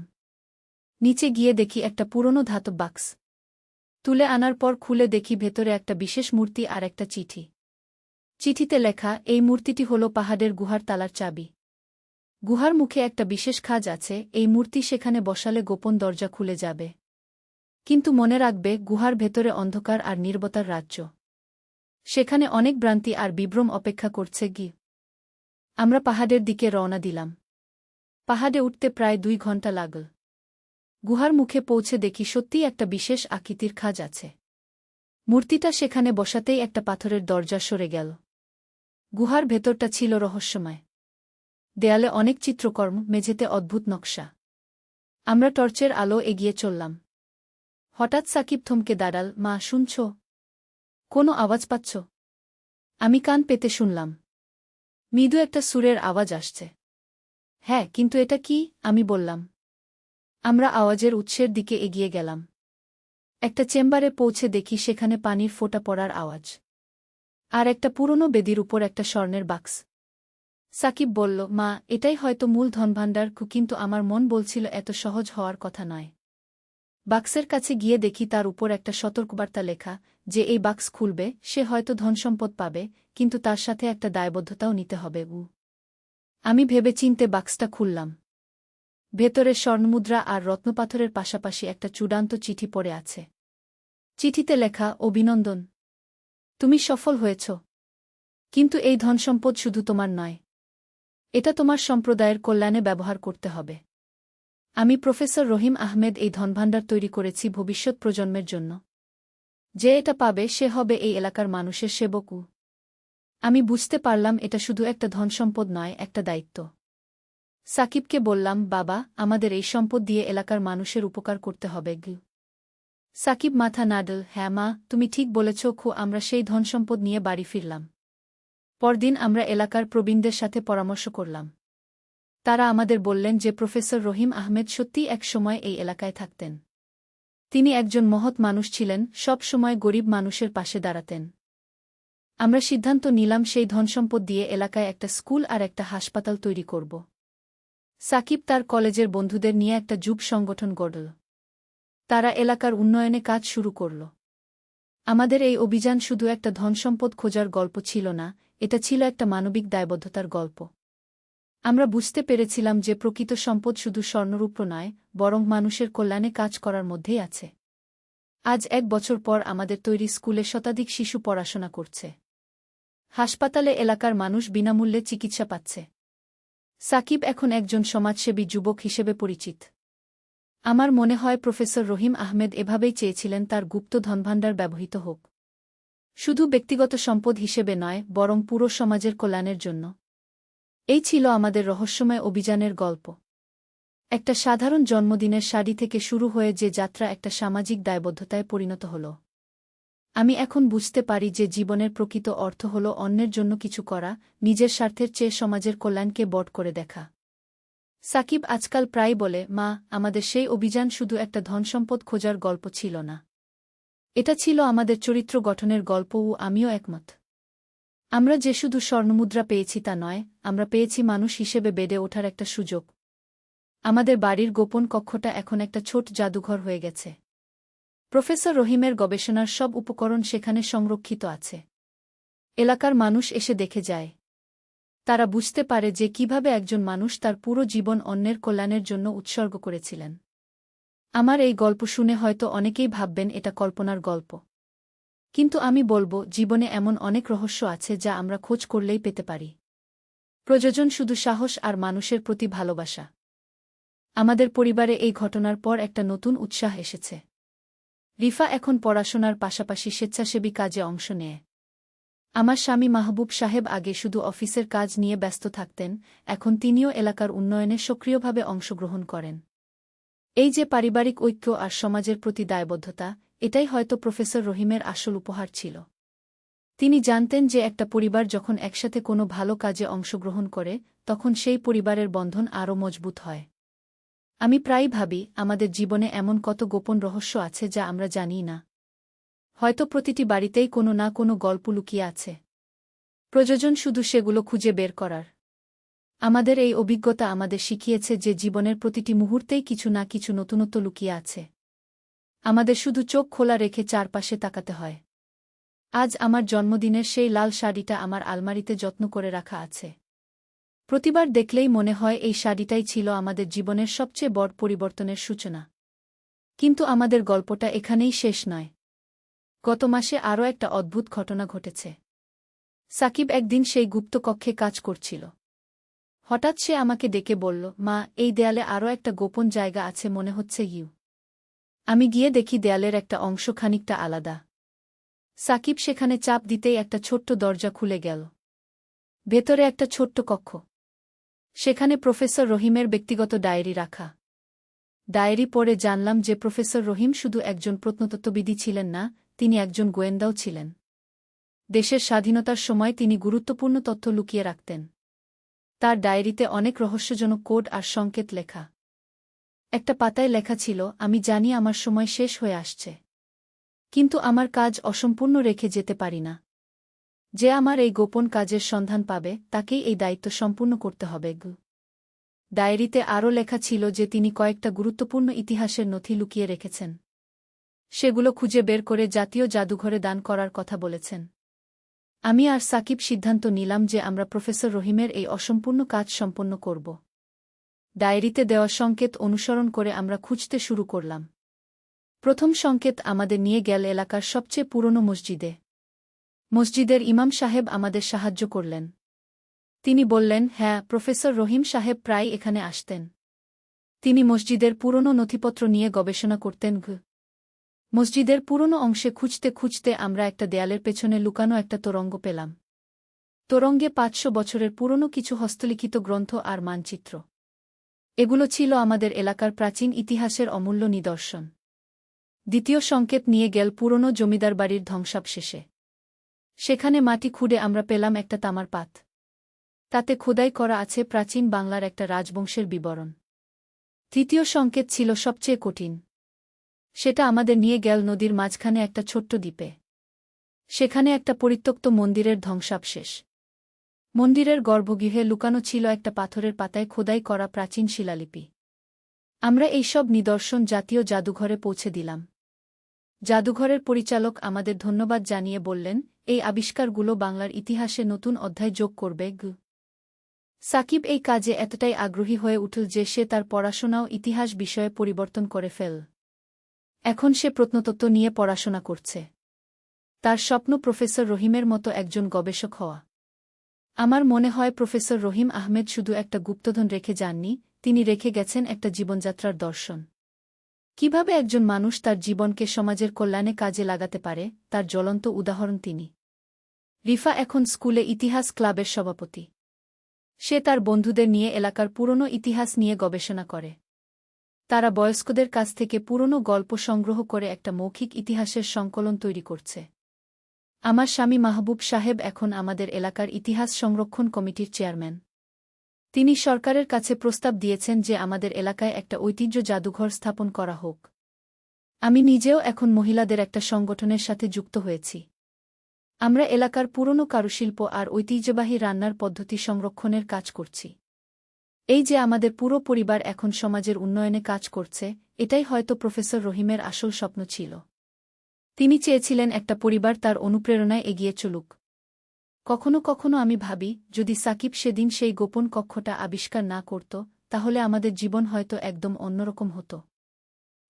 নিচে গিয়ে দেখি একটা পুরনো ধাতব বাক্স। তুলে আনার পর খুলে দেখি ভেতরে একটা বিশেষ মূর্তি আর একটা চিঠি। চিঠিতে লেখা, এই মূর্তিটি হল পাহাড়ের গুহার তালার চাবি। গুহার মুখে একটা বিশেষ খাঁজ আছে, এই মূর্তি সেখানে বসালে গোপন দরজা খুলে যাবে। কিন্তু মনে রাখবে, গুহার ভেতরে অন্ধকার আর নীরবতার রাজ্য। সেখানে অনেক ভ্রান্তি আর বিভ্রম অপেক্ষা করছে আমরা পাহাড়ের দিকে রওনা দিলাম। পাহাড়ে উঠতে প্রায় 2 ঘন্টা লাগল। গুহার মুখে পৌঁছে দেখি সত্যিই একটা বিশেষ আকৃতির খাঁজ আছে। মূর্তিটা সেখানে বসাতেই একটা পাথরের দরজা সরে গেল। গুহার ভেতরটা ছিল রহস্যময়। দেয়ালে অনেক চিত্রকর্ম, মেঝেতে অদ্ভুত নকশা। আমরা টর্চের আলো এগিয়ে চললাম। হঠাৎ সাকিব থমকে দাঁড়াল। মা, শুনছ? কোনো আওয়াজ পাচ্ছ? আমি কান পেতে শুনলাম। মৃদু একটা সুরের আওয়াজ আসছে। হ্যাঁ, কিন্তু এটা কি? আমি বললাম। আমরা আওয়াজের উৎসের দিকে এগিয়ে গেলাম। একটা চেম্বারে পৌঁছে দেখি সেখানে পানির ফোঁটা পড়ার আওয়াজ। আর একটা পুরনো বেদির উপর একটা স্বর্ণের বাক্স। সাকিব বলল, মা, এটাই হয়তো মূল ধনভাণ্ডার। কিন্তু আমার মন বলছিল এত সহজ হওয়ার কথা নয়। বাক্সের কাছে গিয়ে দেখি তার উপর একটা সতর্কবার্তা লেখা, যে এই বাক্স খুলবে সে হয়তো ধনসম্পদ পাবে, কিন্তু তার সাথে একটা দায়বদ্ধতাও নিতে হবে। আমি ভেবেচিন্তে বাক্সটা খুললাম। ভেতরে স্বর্ণমুদ্রা আর রত্নপাথরের পাশাপাশি একটা চূড়ান্ত চিঠি পড়ে আছে। চিঠিতে লেখা, অভিনন্দন, তুমি সফল হয়েছ। কিন্তু এই ধনসম্পদ শুধু তোমার নয়। এটা তোমার সম্প্রদায়ের কল্যাণে ব্যবহার করতে হবে। আমি প্রফেসর রহিম আহমেদ এই ধনভাণ্ডার তৈরি করেছি ভবিষ্যৎ প্রজন্মের জন্য। যে এটা পাবে সে হবে এই এলাকার মানুষের সেবক। আমি বুঝতে পারলাম এটা শুধু একটা ধনসম্পদ নয়, একটা দায়িত্ব। সাকিবকে বললাম, বাবা, আমাদের এই সম্পদ দিয়ে এলাকার মানুষের উপকার করতে হবে। সাকিব মাথা নাড়ল। হ্যাঁ মা, তুমি ঠিক বলেছ। আমরা সেই ধনসম্পদ নিয়ে বাড়ি ফিরলাম। পরদিন আমরা এলাকার প্রবীণদের সাথে পরামর্শ করলাম। তারা আমাদের বললেন যে প্রফেসর রহিম আহমেদ সত্যিই এক সময় এই এলাকায় থাকতেন। তিনি একজন মহৎ মানুষ ছিলেন, সব সময় গরিব মানুষের পাশে দাঁড়াতেন। আমরা সিদ্ধান্ত নিলাম সেই ধনসম্পদ দিয়ে এলাকায় একটা স্কুল আর একটা হাসপাতাল তৈরি করব। সাকিব তার কলেজের বন্ধুদের নিয়ে একটা যুব সংগঠন গড়ল। তারা এলাকার উন্নয়নে কাজ শুরু করল। আমাদের এই অভিযান শুধু একটা ধনসম্পদ খোঁজার গল্প ছিল না, এটা ছিল একটা মানবিক দায়বদ্ধতার গল্প। আমরা বুঝতে পেরেছিলাম যে প্রকৃত সম্পদ শুধু স্বর্ণরূপ নয়, বরং মানুষের কল্যাণে কাজ করার মধ্যেই আছে। আজ 1 বছর পর আমাদের তৈরি স্কুলে শতাধিক শিশু পড়াশোনা করছে। হাসপাতালে এলাকার মানুষ বিনামূল্যে চিকিৎসা পাচ্ছে। সাকিব এখন একজন সমাজসেবী যুবক হিসেবে পরিচিত। আমার মনে হয় প্রফেসর রহিম আহমেদ এভাবেই চেয়েছিলেন তার গুপ্ত ধনভাণ্ডার ব্যবহৃত হোক। শুধু ব্যক্তিগত সম্পদ হিসেবে নয়, বরং পুরো সমাজের কল্যাণের জন্য। এই ছিল আমাদের রহস্যময় অভিযানের গল্প। একটা সাধারণ জন্মদিনের শাড়ি থেকে শুরু হয়ে যে যাত্রা একটা সামাজিক দায়বদ্ধতায় পরিণত হল। আমি এখন বুঝতে পারি যে জীবনের প্রকৃত অর্থ হল অন্যের জন্য কিছু করা, নিজের স্বার্থের চেয়ে সমাজের কল্যাণকে বড় করে দেখা। সাকিব আজকাল প্রায় বলে, মা, আমাদের সেই অভিযান শুধু একটা ধনসম্পদ খোঁজার গল্প ছিল না। এটা ছিল আমাদের চরিত্র গঠনের গল্প ও আমিও একমত। আমরা যে শুধু স্বর্ণমুদ্রা পেয়েছি তা নয়, আমরা পেয়েছি মানুষ হিসেবে বেড়ে ওঠার একটা সুযোগ। আমাদের বাড়ির গোপন কক্ষটা এখন একটা ছোট জাদুঘর হয়ে গেছে। প্রফেসর রহিমের গবেষণার সব উপকরণ সেখানে সংরক্ষিত আছে। এলাকার মানুষ এসে দেখে যায়। তারা বুঝতে পারে যে কিভাবে একজন মানুষ তার পুরো জীবন অন্যের কল্যাণের জন্য উৎসর্গ করেছিলেন। আমার এই গল্প শুনে হয়তো অনেকেই ভাববেন এটা কল্পনার গল্প। কিন্তু আমি বলবো, জীবনে এমন অনেক রহস্য আছে যা আমরা খোঁজ করলেই পেতে পারি। প্রয়োজন শুধু সাহস আর মানুষের প্রতি ভালোবাসা। আমাদের পরিবারে এই ঘটনার পর একটা নতুন উৎসাহ এসেছে। রিফা এখন পড়াশোনার পাশাপাশি স্বেচ্ছাসেবী কাজে অংশ নেয়। আমার স্বামী মাহবুব সাহেব আগে শুধু অফিসের কাজ নিয়ে ব্যস্ত থাকতেন, এখন তিনিও এলাকার উন্নয়নে সক্রিয়ভাবে অংশগ্রহণ করেন। এই যে পারিবারিক ঐক্য আর সমাজের প্রতি দায়বদ্ধতা, এটাই হয়তো প্রফেসর রহিমের আসল উপহার ছিল। তিনি জানতেন যে একটা পরিবার যখন একসাথে কোনো ভালো কাজে অংশগ্রহণ করে, তখন সেই পরিবারের বন্ধন আরও মজবুত হয়। আমি প্রায়ই ভাবি, আমাদের জীবনে এমন কত গোপন রহস্য আছে যা আমরা জানি না। হয়তো প্রতিটি বাড়িতেই কোনো না কোনো গল্প লুকিয়ে আছে। প্রয়োজন শুধু সেগুলো খুঁজে বের করার। আমাদের এই অভিজ্ঞতা আমাদের শিখিয়েছে যে জীবনের প্রতিটি মুহূর্তেই কিছু না কিছু নতুনত্ব লুকিয়ে আছে। আমাদের শুধু চোখ খোলা রেখে চারপাশে তাকাতে হয়। আজ আমার জন্মদিনের সেই লাল শাড়িটা আমার আলমারিতে যত্ন করে রাখা আছে। প্রতিবার দেখলেই মনে হয় এই শাড়িটাই ছিল আমাদের জীবনের সবচেয়ে বড় পরিবর্তনের সূচনা। কিন্তু আমাদের গল্পটা এখানেই শেষ নয়। গত মাসে আরও একটা অদ্ভুত ঘটনা ঘটেছে। সাকিব একদিন সেই গুপ্ত কক্ষে কাজ করছিল। হঠাৎ সে আমাকে ডেকে বলল, মা, এই দেয়ালে আরও একটা গোপন জায়গা আছে, মনে হচ্ছে ইউ। আমি গিয়ে দেখি দেয়ালের একটা অংশ খানিকটা আলাদা। সাকিব সেখানে চাপ দিতেই একটা ছোট্ট দরজা খুলে গেল। ভেতরে একটা ছোট্ট কক্ষ। সেখানে প্রফেসর রহিমের ব্যক্তিগত ডায়েরি রাখা। ডায়েরি পড়ে জানলাম যে প্রফেসর রহিম শুধু একজন প্রত্নতত্ত্ববিদ ছিলেন না, তিনি একজন গোয়েন্দাও ছিলেন। দেশের স্বাধীনতার সময় তিনি গুরুত্বপূর্ণ তথ্য লুকিয়ে রাখতেন। তার ডায়েরিতে অনেক রহস্যজনক কোড আর সংকেত লেখা। একটা পাতায় লেখা ছিল, আমি জানি আমার সময় শেষ হয়ে আসছে, কিন্তু আমার কাজ অসম্পূর্ণ রেখে যেতে পারি না। যে আমার এই গোপন কাজের সন্ধান পাবে, তাকেই এই দায়িত্ব সম্পূর্ণ করতে হবে। ডায়েরিতে আরও লেখা ছিল যে তিনি কয়েকটা গুরুত্বপূর্ণ ইতিহাসের নথি লুকিয়ে রেখেছেন। সেগুলো খুঁজে বের করে জাতীয় জাদুঘরে দান করার কথা বলেছেন। আমি আর সাকিব সিদ্ধান্ত নিলাম যে আমরা প্রফেসর রহিমের এই অসম্পূর্ণ কাজ সম্পন্ন করব। ডায়েরিতে দেওয়া সংকেত অনুসরণ করে আমরা খুঁজতে শুরু করলাম। প্রথম সংকেত আমাদের নিয়ে গেল এলাকার সবচেয়ে পুরনো মসজিদে। মসজিদের ইমাম সাহেব আমাদের সাহায্য করলেন। তিনি বললেন, হ্যাঁ, প্রফেসর রহিম সাহেব প্রায় এখানে আসতেন। তিনি মসজিদের পুরনো নথিপত্র নিয়ে গবেষণা করতেন। মসজিদের পুরনো অংশে খুঁজতে খুঁজতে আমরা একটা দেয়ালের পেছনে লুকানো একটা তোরঙ্গ পেলাম। তোরঙ্গে 500 বছরের পুরনো কিছু হস্তলিখিত গ্রন্থ আর মানচিত্র। এগুলো ছিল আমাদের এলাকার প্রাচীন ইতিহাসের অমূল্য নিদর্শন। দ্বিতীয় সংকেত নিয়ে গেল পুরনো জমিদার বাড়ির ধ্বংসাবশেষে। সেখানে মাটি খুঁড়ে আমরা পেলাম একটা তামার পাত। তাতে খোদাই করা আছে প্রাচীন বাংলার একটা রাজবংশের বিবরণ। তৃতীয় সংকেত ছিল সবচেয়ে কঠিন। সেটা আমাদের নিয়ে গেল নদীর মাঝখানে একটা ছোট্ট দ্বীপে। সেখানে একটা পরিত্যক্ত মন্দিরের ধ্বংসাবশেষ। মন্দিরের গর্ভগৃহে লুকানো ছিল একটা পাথরের পাতায় খোদাই করা প্রাচীন শিলালিপি। আমরা এই সব নিদর্শন জাতীয় জাদুঘরে পৌঁছে দিলাম। জাদুঘরের পরিচালক আমাদের ধন্যবাদ জানিয়ে বললেন, এই আবিষ্কারগুলো বাংলার ইতিহাসে নতুন অধ্যায় যোগ করবে। সাকিব এই কাজে এতটাই আগ্রহী হয়ে উঠল যে সে তার পড়াশোনাও ইতিহাস বিষয়ে পরিবর্তন করে ফেল। এখন সে প্রত্নতত্ত্ব নিয়ে পড়াশোনা করছে। তার স্বপ্ন প্রফেসর রহিমের মতো একজন গবেষক হওয়া। আমার মনে হয় প্রফেসর রহিম আহমেদ শুধু একটা গুপ্তধন রেখে যাননি, তিনি রেখে গেছেন একটা জীবনযাত্রার দর্শন। কিভাবে একজন মানুষ তার জীবনকে সমাজের কল্যাণে কাজে লাগাতে পারে, তার জ্বলন্ত উদাহরণ তিনি। রিফা এখন স্কুলে ইতিহাস ক্লাবের সভাপতি। সে তার বন্ধুদের নিয়ে এলাকার পুরনো ইতিহাস নিয়ে গবেষণা করে। তারা বয়স্কদের কাছ থেকে পুরনো গল্প সংগ্রহ করে একটা মৌখিক ইতিহাসের সংকলন তৈরি করছে। আমার স্বামী মাহবুব সাহেব এখন আমাদের এলাকার ইতিহাস সংরক্ষণ কমিটির চেয়ারম্যান। তিনি সরকারের কাছে প্রস্তাব দিয়েছেন যে আমাদের এলাকায় একটা ঐতিহ্য জাদুঘর স্থাপন করা হোক। আমি নিজেও এখন মহিলাদের একটা সংগঠনের সাথে যুক্ত হয়েছি। আমরা এলাকার পুরনো কারুশিল্প আর ঐতিহ্যবাহী রান্নার পদ্ধতি সংরক্ষণের কাজ করছি। এই যে আমাদের পুরো পরিবার এখন সমাজের উন্নয়নে কাজ করছে, এটাই হয়তো প্রফেসর রহিমের আসল স্বপ্ন ছিল। তিনি চেয়েছিলেন একটা পরিবার তার অনুপ্রেরণায় এগিয়ে চলুক। কখনো কখনো আমি ভাবি, যদি সাকিব সেদিন সেই গোপন কক্ষটা আবিষ্কার না করত, তাহলে আমাদের জীবন হয়তো একদম অন্যরকম হতো।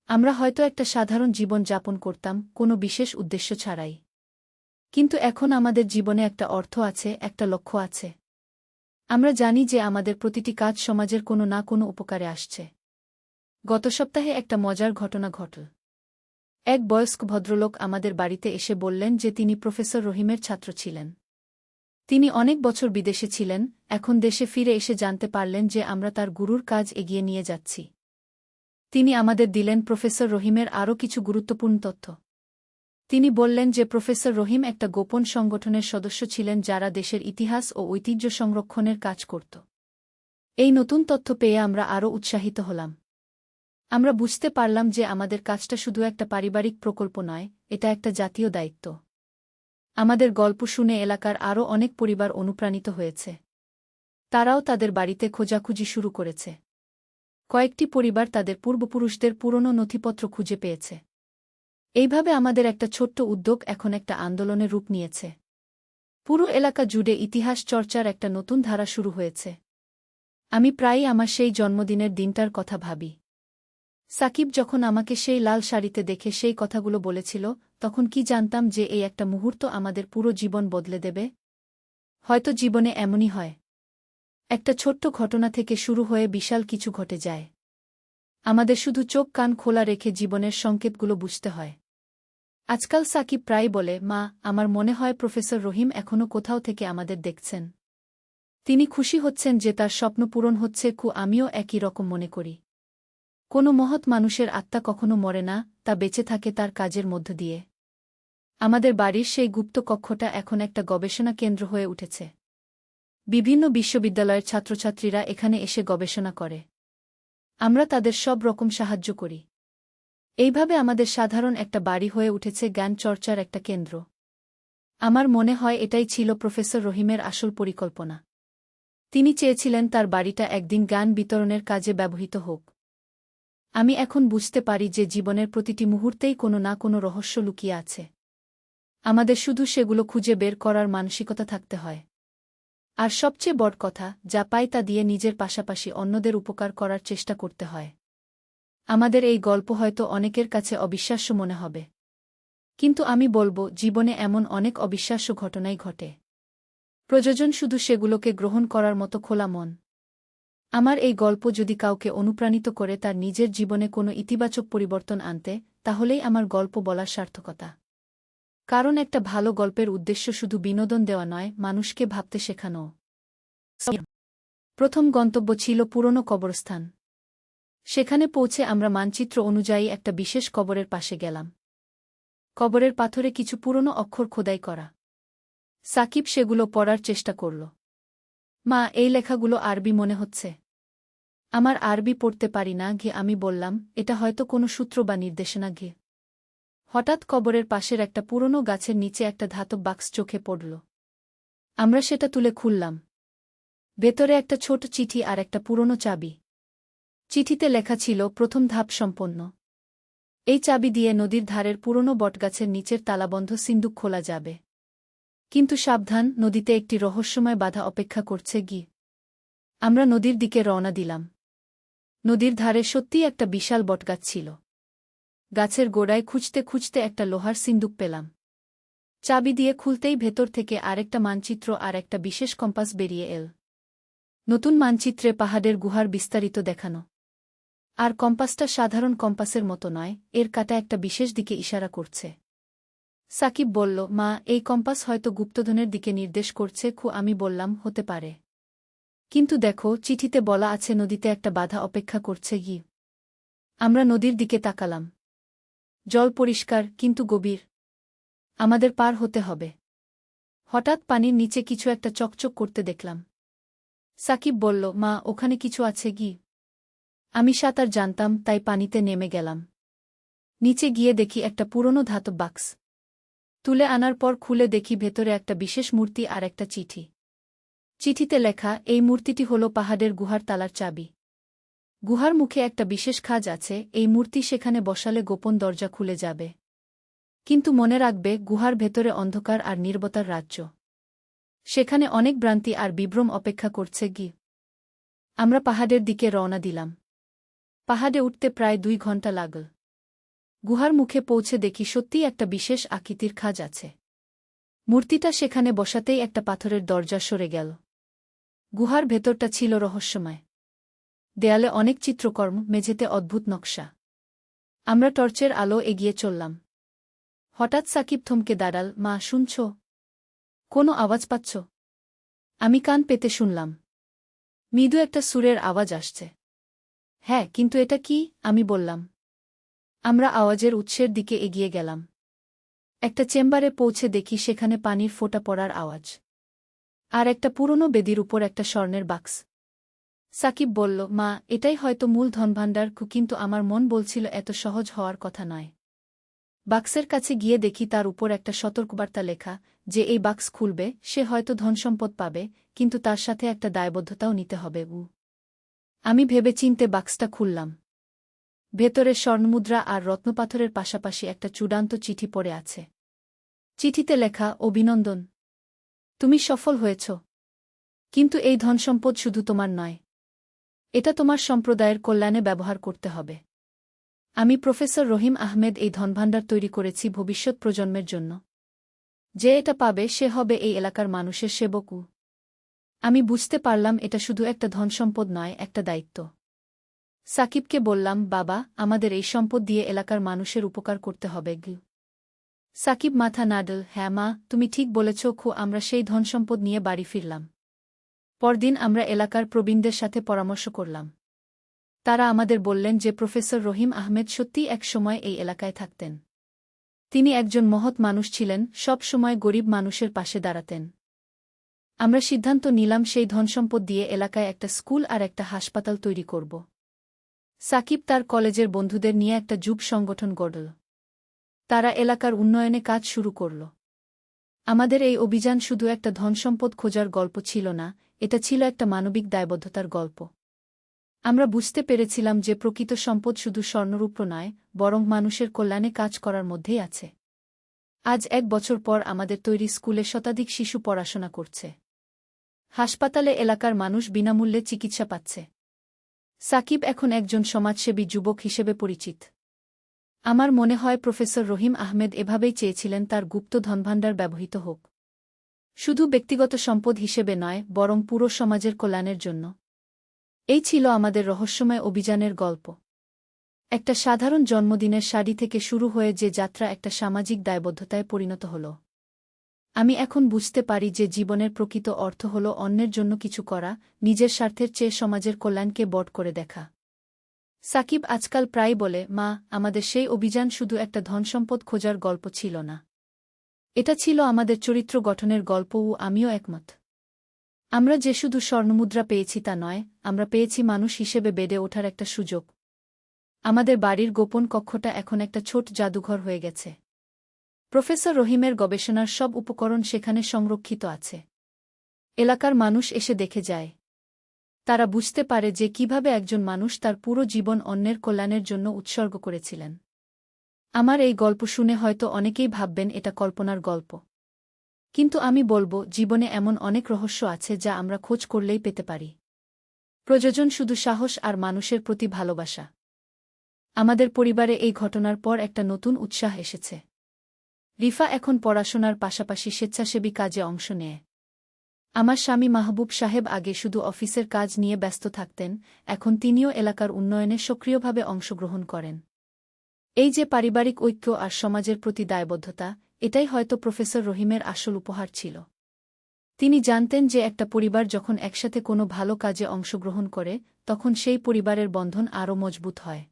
আমরা হয়তো একটা সাধারণ জীবন যাপন করতাম, কোনো বিশেষ উদ্দেশ্য ছাড়াই। কিন্তু এখন আমাদের জীবনে একটা অর্থ আছে, একটা লক্ষ্য আছে। আমরা জানি যে আমাদের প্রতিটি কাজ সমাজের কোনো না কোনো উপকারে আসছে। গত সপ্তাহে একটা মজার ঘটনা ঘটল। এক বয়স্ক ভদ্রলোক আমাদের বাড়িতে এসে বললেন যে তিনি প্রফেসর রহিমের ছাত্র ছিলেন। তিনি অনেক বছর বিদেশে ছিলেন, এখন দেশে ফিরে এসে জানতে পারলেন যে আমরা তার গুরুর কাজ এগিয়ে নিয়ে যাচ্ছি। তিনি আমাদের দিলেন প্রফেসর রহিমের আরও কিছু গুরুত্বপূর্ণ তথ্য। তিনি বললেন যে প্রফেসর রহিম একটা গোপন সংগঠনের সদস্য ছিলেন যারা দেশের ইতিহাস ও ঐতিহ্য সংরক্ষণের কাজ করত। এই নতুন তথ্য পেয়ে আমরা আরও উৎসাহিত হলাম। আমরা বুঝতে পারলাম যে আমাদের কাজটা শুধু একটা পারিবারিক প্রকল্প নয়, এটা একটা জাতীয় দায়িত্ব। আমাদের গল্প শুনে এলাকার আরও অনেক পরিবার অনুপ্রাণিত হয়েছে। তারাও তাদের বাড়িতে খোঁজাখুঁজি শুরু করেছে। কয়েকটি পরিবার তাদের পূর্বপুরুষদের পুরনো নথিপত্র খুঁজে পেয়েছে। এইভাবে আমাদের একটা ছোট্ট উদ্যোগ এখন একটা আন্দোলনের রূপ নিয়েছে। পুরো এলাকা জুড়ে ইতিহাস চর্চার একটা নতুন ধারা শুরু হয়েছে। আমি প্রায়ই আমার সেই জন্মদিনের দিনটার কথা ভাবি। সাকিব যখন আমাকে সেই লাল শাড়িতে দেখে সেই কথাগুলো বলেছিল, তখন কি জানতাম যে এই একটা মুহূর্ত আমাদের পুরো জীবন বদলে দেবে? হয়তো জীবনে এমনই হয়। একটা ছোট্ট ঘটনা থেকে শুরু হয়ে বিশাল কিছু ঘটে যায়। আমাদের শুধু চোখ কান খোলা রেখে জীবনের সংকেতগুলো বুঝতে হয়। আজকাল সাকিব প্রায় বলে, মা, আমার মনে হয় প্রফেসর রহিম এখনও কোথাও থেকে আমাদের দেখছেন। তিনি খুশি হচ্ছেন যে তার স্বপ্ন পূরণ হচ্ছে। আমিও একই রকম মনে করি। কোনো মহৎ মানুষের আত্মা কখনো মরে না, তা বেঁচে থাকে তার কাজের মধ্য দিয়ে। আমাদের বাড়ির সেই গুপ্ত কক্ষটা এখন একটা গবেষণা কেন্দ্র হয়ে উঠেছে। বিভিন্ন বিশ্ববিদ্যালয়ের ছাত্রছাত্রীরা এখানে এসে গবেষণা করে। আমরা তাদের সব রকম সাহায্য করি। এইভাবে আমাদের সাধারণ একটা বাড়ি হয়ে উঠেছে জ্ঞান চর্চার একটা কেন্দ্র। আমার মনে হয় এটাই ছিল প্রফেসর রহিমের আসল পরিকল্পনা। তিনি চেয়েছিলেন তার বাড়িটা একদিন জ্ঞান বিতরণের কাজে ব্যবহৃত হোক। আমি এখন বুঝতে পারি যে জীবনের প্রতিটি মুহূর্তেই কোনো না কোনো রহস্য লুকিয়ে আছে। আমাদের শুধু সেগুলো খুঁজে বের করার মানসিকতা থাকতে হয়। আর সবচেয়ে বড় কথা, যা পাই তা দিয়ে নিজের পাশাপাশি অন্যদের উপকার করার চেষ্টা করতে হয়। আমাদের এই গল্প হয়তো অনেকের কাছে অবিশ্বাস্য মনে হবে। কিন্তু আমি বলবো, জীবনে এমন অনেক অবিশ্বাস্য ঘটনাই ঘটে। প্রয়োজন শুধু সেগুলোকে গ্রহণ করার মতো খোলা মন। আমার এই গল্প যদি কাউকে অনুপ্রাণিত করে তার নিজের জীবনে কোনো ইতিবাচক পরিবর্তন আনতে, তাহলেই আমার গল্প বলার সার্থকতা। কারণ একটা ভালো গল্পের উদ্দেশ্য শুধু বিনোদন দেওয়া নয়, মানুষকে ভাবতে শেখানো। প্রথম গন্তব্য ছিল পুরনো কবরস্থান। সেখানে পৌঁছে আমরা মানচিত্র অনুযায়ী একটা বিশেষ কবরের পাশে গেলাম। কবরের পাথরে কিছু পুরনো অক্ষর খোদাই করা। সাকিব সেগুলো পড়ার চেষ্টা করল। মা, এই লেখাগুলো আরবি মনে হচ্ছে। আমার আরবি পড়তে পারি না। আমি বললাম, এটা হয়তো কোনো সূত্র বা নির্দেশনা। হঠাৎ কবরের পাশের একটা পুরনো গাছের নিচে একটা ধাতব বাক্স চোখে পড়ল। আমরা সেটা তুলে খুললাম। ভেতরে একটা ছোট চিঠি আর একটা পুরনো চাবি। চিঠিতে লেখা ছিল, প্রথম ধাপ সম্পন্ন। এই চাবি দিয়ে নদীর ধারের পুরনো বটগাছের নিচের তালাবন্ধ সিন্দুক খোলা যাবে। কিন্তু সাবধান, নদীতে একটি রহস্যময় বাধা অপেক্ষা করছে গি। আমরা নদীর দিকে রওনা দিলাম। নদীর ধারে সত্যিই একটা বিশাল বটগাছ ছিল। গাছের গোড়ায় খুঁজতে খুঁজতে একটা লোহার সিন্দুক পেলাম। চাবি দিয়ে খুলতেই ভেতর থেকে আরেকটা মানচিত্র আর একটা বিশেষ কম্পাস বেরিয়ে এল। নতুন মানচিত্রে পাহাড়ের গুহার বিস্তারিত দেখানো। আর কম্পাসটা সাধারণ কম্পাসের মতো নয়, এর কাঁটা একটা বিশেষ দিকে ইশারা করছে। সাকিব বলল, মা, এই কম্পাস হয়তো গুপ্তধনের দিকে নির্দেশ করছে। আমি বললাম, হতে পারে। কিন্তু দেখো, চিঠিতে বলা আছে নদীতে একটা বাধা অপেক্ষা করছে গি। আমরা নদীর দিকে তাকালাম। জল পরিষ্কার, কিন্তু গভীর। আমাদের পার হতে হবে। হঠাৎ পানির নিচে কিছু একটা চকচক করতে দেখলাম। সাকিব বলল, মা, ওখানে কিছু আছে গি। আমি সাঁতার জানতাম, তাই পানিতে নেমে গেলাম। নিচে গিয়ে দেখি একটা পুরনো ধাতব বাক্স। তুলে আনার পর খুলে দেখি ভেতরে একটা বিশেষ মূর্তি আর একটা চিঠি। চিঠিতে লেখা, এই মূর্তিটি হল পাহাড়ের গুহার তালার চাবি। গুহার মুখে একটা বিশেষ খাঁজ আছে, এই মূর্তি সেখানে বসালে গোপন দরজা খুলে যাবে। কিন্তু মনে রাখবে, গুহার ভেতরে অন্ধকার আর নীরবতার রাজ্য। সেখানে অনেক ভ্রান্তি আর বিভ্রম অপেক্ষা করছে গি। আমরা পাহাড়ের দিকে রওনা দিলাম। পাহাড়ে উঠতে প্রায় 2 ঘন্টা লাগল। গুহার মুখে পৌঁছে দেখি সত্যিই একটা বিশেষ আকৃতির খাঁজ আছে। মূর্তিটা সেখানে বসাতেই একটা পাথরের দরজা সরে গেল। গুহার ভেতরটা ছিল রহস্যময়। দেয়ালে অনেক চিত্রকর্ম, মেঝেতে অদ্ভুত নকশা। আমরা টর্চের আলো এগিয়ে চললাম। হঠাৎ সাকিব থমকে দাঁড়াল। মা, শুনছ? কোনো আওয়াজ পাচ্ছ? আমি কান পেতে শুনলাম। মৃদু একটা সুরের আওয়াজ আসছে। হ্যাঁ, কিন্তু এটা কি? আমি বললাম। আমরা আওয়াজের উৎসের দিকে এগিয়ে গেলাম। একটা চেম্বারে পৌঁছে দেখি সেখানে পানির ফোঁটা পড়ার আওয়াজ। আর একটা পুরনো বেদির উপর একটা স্বর্ণের বাক্স। সাকিব বলল, মা, এটাই হয়তো মূল ধনভাণ্ডার। কিন্তু আমার মন বলছিল এত সহজ হওয়ার কথা নয়। বাক্সের কাছে গিয়ে দেখি তার উপর একটা সতর্কবার্তা লেখা, যে এই বাক্স খুলবে সে হয়তো ধনসম্পদ পাবে, কিন্তু তার সাথে একটা দায়বদ্ধতাও নিতে হবে। আমি ভেবেচিন্তে বাক্সটা খুললাম। ভেতরে স্বর্ণমুদ্রা আর রত্নপাথরের পাশাপাশি একটা চূড়ান্ত চিঠি পড়ে আছে। চিঠিতে লেখা, অভিনন্দন, তুমি সফল হয়েছ। কিন্তু এই ধনসম্পদ শুধু তোমার নয়। এটা তোমার সম্প্রদায়ের কল্যাণে ব্যবহার করতে হবে। আমি প্রফেসর রহিম আহমেদ এই ধনভাণ্ডার তৈরি করেছি ভবিষ্যৎ প্রজন্মের জন্য। যে এটা পাবে সে হবে এই এলাকার মানুষের সেবক। আমি বুঝতে পারলাম এটা শুধু একটা ধনসম্পদ নয়, একটা দায়িত্ব। সাকিবকে বললাম, বাবা, আমাদের এই সম্পদ দিয়ে এলাকার মানুষের উপকার করতে হবে। সাকিব মাথা নাড়ল। হ্যাঁ মা, তুমি ঠিক বলেছ। আমরা সেই ধনসম্পদ নিয়ে বাড়ি ফিরলাম। পরদিন আমরা এলাকার প্রবীণদের সাথে পরামর্শ করলাম। তারা আমাদের বললেন যে প্রফেসর রহিম আহমেদ সত্যিই এক সময় এই এলাকায় থাকতেন। তিনি একজন মহৎ মানুষ ছিলেন, সব সময় গরিব মানুষের পাশে দাঁড়াতেন। আমরা সিদ্ধান্ত নিলাম সেই ধনসম্পদ দিয়ে এলাকায় একটা স্কুল আর একটা হাসপাতাল তৈরি করব। সাকিব তার কলেজের বন্ধুদের নিয়ে একটা যুব সংগঠন গড়ল। তারা এলাকার উন্নয়নে কাজ শুরু করল। আমাদের এই অভিযান শুধু একটা ধনসম্পদ খোঁজার গল্প ছিল না, এটা ছিল একটা মানবিক দায়বদ্ধতার গল্প। আমরা বুঝতে পেরেছিলাম যে প্রকৃত সম্পদ শুধু স্বর্ণরূপ নয়, বরং মানুষের কল্যাণে কাজ করার মধ্যেই আছে। আজ 1 বছর পর আমাদের তৈরি স্কুলে শতাধিক শিশু পড়াশোনা করছে। হাসপাতালে এলাকার মানুষ বিনামূল্যে চিকিৎসা পাচ্ছে। সাকিব এখন একজন সমাজসেবী যুবক হিসেবে পরিচিত। আমার মনে হয় প্রফেসর রহিম আহমেদ এভাবেই চেয়েছিলেন তার গুপ্ত ধনভাণ্ডার ব্যবহৃত হোক। শুধু ব্যক্তিগত সম্পদ হিসেবে নয়, বরং পুরো সমাজের কল্যাণের জন্য। এই ছিল আমাদের রহস্যময় অভিযানের গল্প। একটা সাধারণ জন্মদিনের শাড়ি থেকে শুরু হয়ে যে যাত্রা একটা সামাজিক দায়বদ্ধতায় পরিণত হল। আমি এখন বুঝতে পারি যে জীবনের প্রকৃত অর্থ হল অন্যের জন্য কিছু করা, নিজের স্বার্থের চেয়ে সমাজের কল্যাণকে বড় করে দেখা। সাকিব আজকাল প্রায় বলে, মা, আমাদের সেই অভিযান শুধু একটা ধনসম্পদ খোঁজার গল্প ছিল না। এটা ছিল আমাদের চরিত্র গঠনের গল্প। আমিও একমত। আমরা যে শুধু স্বর্ণমুদ্রা পেয়েছি তা নয়, আমরা পেয়েছি মানুষ হিসেবে বেড়ে ওঠার একটা সুযোগ। আমাদের বাড়ির গোপন কক্ষটা এখন একটা ছোট জাদুঘর হয়ে গেছে। প্রফেসর রহিমের গবেষণার সব উপকরণ সেখানে সংরক্ষিত আছে। এলাকার মানুষ এসে দেখে যায়। তারা বুঝতে পারে যে কিভাবে একজন মানুষ তার পুরো জীবন অন্যের কল্যাণের জন্য উৎসর্গ করেছিলেন। আমার এই গল্প শুনে হয়তো অনেকেই ভাববেন এটা কল্পনার গল্প। কিন্তু আমি বলবো, জীবনে এমন অনেক রহস্য আছে যা আমরা খোঁজ করলেই পেতে পারি। প্রয়োজন শুধু সাহস আর মানুষের প্রতি ভালোবাসা। আমাদের পরিবারে এই ঘটনার পর একটা নতুন উৎসাহ এসেছে। রিফা এখন পড়াশোনার পাশাপাশি স্বেচ্ছাসেবী কাজে অংশ নেয়। আমার স্বামী মাহবুব সাহেব আগে শুধু অফিসের কাজ নিয়ে ব্যস্ত থাকতেন, এখন তিনিও এলাকার উন্নয়নে সক্রিয়ভাবে অংশগ্রহণ করেন। এই যে পারিবারিক ঐক্য আর সমাজের প্রতি দায়বদ্ধতা, এটাই হয়তো প্রফেসর রহিমের আসল উপহার ছিল। তিনি জানতেন যে একটা পরিবার যখন একসাথে কোনো ভালো কাজে অংশগ্রহণ করে, তখন সেই পরিবারের বন্ধন আরও মজবুত হয়।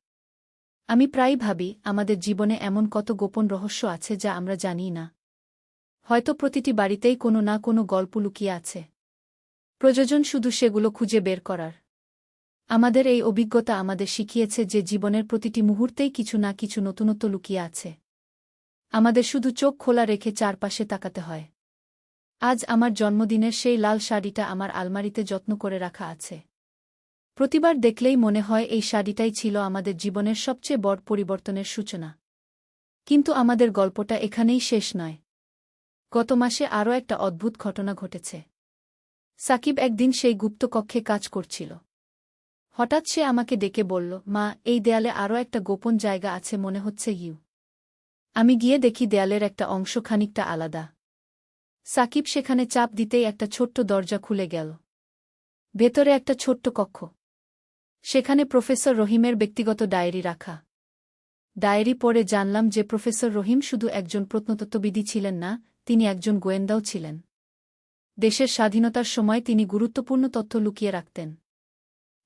আমি প্রায়ই ভাবি, আমাদের জীবনে এমন কত গোপন রহস্য আছে যা আমরা জানি না। হয়তো প্রতিটি বাড়িতেই কোনো না কোনো গল্প লুকিয়ে আছে। প্রয়োজন শুধু সেগুলো খুঁজে বের করার। আমাদের এই অভিজ্ঞতা আমাদের শিখিয়েছে যে জীবনের প্রতিটি মুহূর্তেই কিছু না কিছু নতুনত্ব লুকিয়ে আছে। আমাদের শুধু চোখ খোলা রেখে চারপাশে তাকাতে হয়। আজ আমার জন্মদিনের সেই লাল শাড়িটা আমার আলমারিতে যত্ন করে রাখা আছে। প্রতিবার দেখলেই মনে হয় এই শাড়িটাই ছিল আমাদের জীবনের সবচেয়ে বড় পরিবর্তনের সূচনা। কিন্তু আমাদের গল্পটা এখানেই শেষ নয়। গত মাসে আরও একটা অদ্ভুত ঘটনা ঘটেছে। সাকিব একদিন সেই গুপ্ত কক্ষে কাজ করছিল। হঠাৎ সে আমাকে ডেকে বলল, মা, এই দেয়ালে আরও একটা গোপন জায়গা আছে, মনে হচ্ছে ইউ। আমি গিয়ে দেখি দেয়ালের একটা অংশ খানিকটা আলাদা। সাকিব সেখানে চাপ দিতেই একটা ছোট্ট দরজা খুলে গেল। ভেতরে একটা ছোট্ট কক্ষ। সেখানে প্রফেসর রহিমের ব্যক্তিগত ডায়েরি রাখা। ডায়েরি পড়ে জানলাম যে প্রফেসর রহিম শুধু একজন প্রত্নতত্ত্ববিদ ছিলেন না, তিনি একজন গোয়েন্দাও ছিলেন। দেশের স্বাধীনতার সময় তিনি গুরুত্বপূর্ণ তথ্য লুকিয়ে রাখতেন।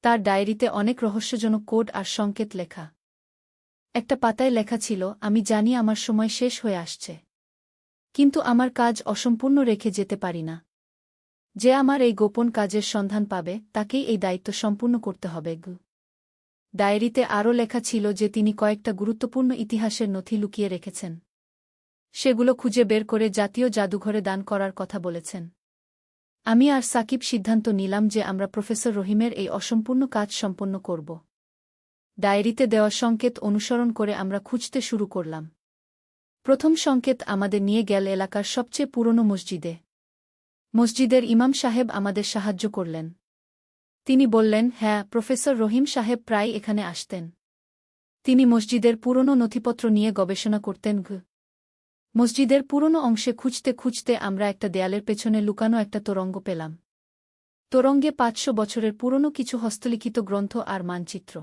তার ডায়েরিতে অনেক রহস্যজনক কোড আর সংকেত লেখা। একটা পাতায় লেখা ছিল, আমি জানি আমার সময় শেষ হয়ে আসছে, কিন্তু আমার কাজ অসম্পূর্ণ রেখে যেতে পারি না। যে আমার এই গোপন কাজের সন্ধান পাবে, তাকেই এই দায়িত্ব সম্পূর্ণ করতে হবে। ডায়েরিতে আরও লেখা ছিল যে তিনি কয়েকটা গুরুত্বপূর্ণ ইতিহাসের নথি লুকিয়ে রেখেছেন। সেগুলো খুঁজে বের করে জাতীয় জাদুঘরে দান করার কথা বলেছেন। আমি আর সাকিব সিদ্ধান্ত নিলাম যে আমরা প্রফেসর রহিমের এই অসম্পূর্ণ কাজ সম্পন্ন করব। ডায়েরিতে দেওয়া সংকেত অনুসরণ করে আমরা খুঁজতে শুরু করলাম। প্রথম সংকেত আমাদের নিয়ে গেল এলাকার সবচেয়ে পুরনো মসজিদে। মসজিদের ইমাম সাহেব আমাদের সাহায্য করলেন। তিনি বললেন, হ্যাঁ, প্রফেসর রহিম সাহেব প্রায় এখানে আসতেন। তিনি মসজিদের পুরনো নথিপত্র নিয়ে গবেষণা করতেন। মসজিদের পুরনো অংশে খুঁজতে খুঁজতে আমরা একটা দেয়ালের পেছনে লুকানো একটা তোরঙ্গ পেলাম। তোরঙ্গে ৫০০ বছরের পুরনো কিছু হস্তলিখিত গ্রন্থ আর মানচিত্র।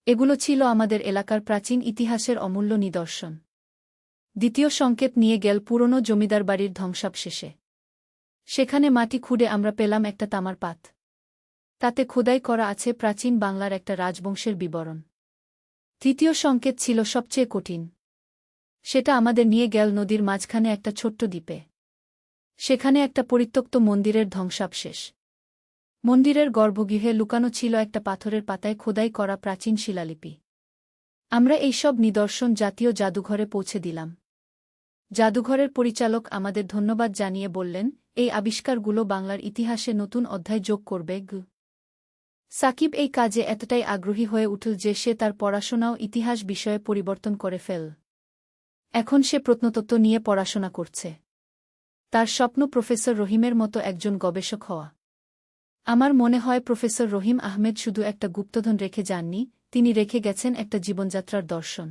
এগুলো ছিল আমাদের এলাকার প্রাচীন ইতিহাসের অমূল্য নিদর্শন। দ্বিতীয় সংকেত নিয়ে গেল পুরনো জমিদার বাড়ির ধ্বংসাবশেষে। সেখানে মাটি খুঁড়ে আমরা পেলাম একটা তামার পাত। তাতে খোদাই করা আছে প্রাচীন বাংলার একটা রাজবংশের বিবরণ। তৃতীয় সংকেত ছিল সবচেয়ে কঠিন। সেটা আমাদের নিয়ে গেল নদীর মাঝখানে একটা ছোট্ট দ্বীপে। সেখানে একটা পরিত্যক্ত মন্দিরের ধ্বংসাবশেষ। মন্দিরের গর্ভগৃহে লুকানো ছিল একটা পাথরের পাতায় খোদাই করা প্রাচীন শিলালিপি। আমরা এই সব নিদর্শন জাতীয় জাদুঘরে পৌঁছে দিলাম। জাদুঘরের পরিচালক আমাদের ধন্যবাদ জানিয়ে বললেন, এই আবিষ্কারগুলো বাংলার ইতিহাসে নতুন অধ্যায় যোগ করবে। সাকিব এই কাজে এতটাই আগ্রহী হয়ে উঠল যে সে তার পড়াশোনাও ইতিহাস বিষয়ে পরিবর্তন করে ফেল। এখন সে প্রত্নতত্ত্ব নিয়ে পড়াশোনা করছে। তার স্বপ্ন প্রফেসর রহিমের মতো একজন গবেষক হওয়া। আমার মনে হয় প্রফেসর রহিম আহমেদ শুধু একটা গুপ্তধন রেখে যাননি, তিনি রেখে গেছেন একটা জীবনযাত্রার দর্শন।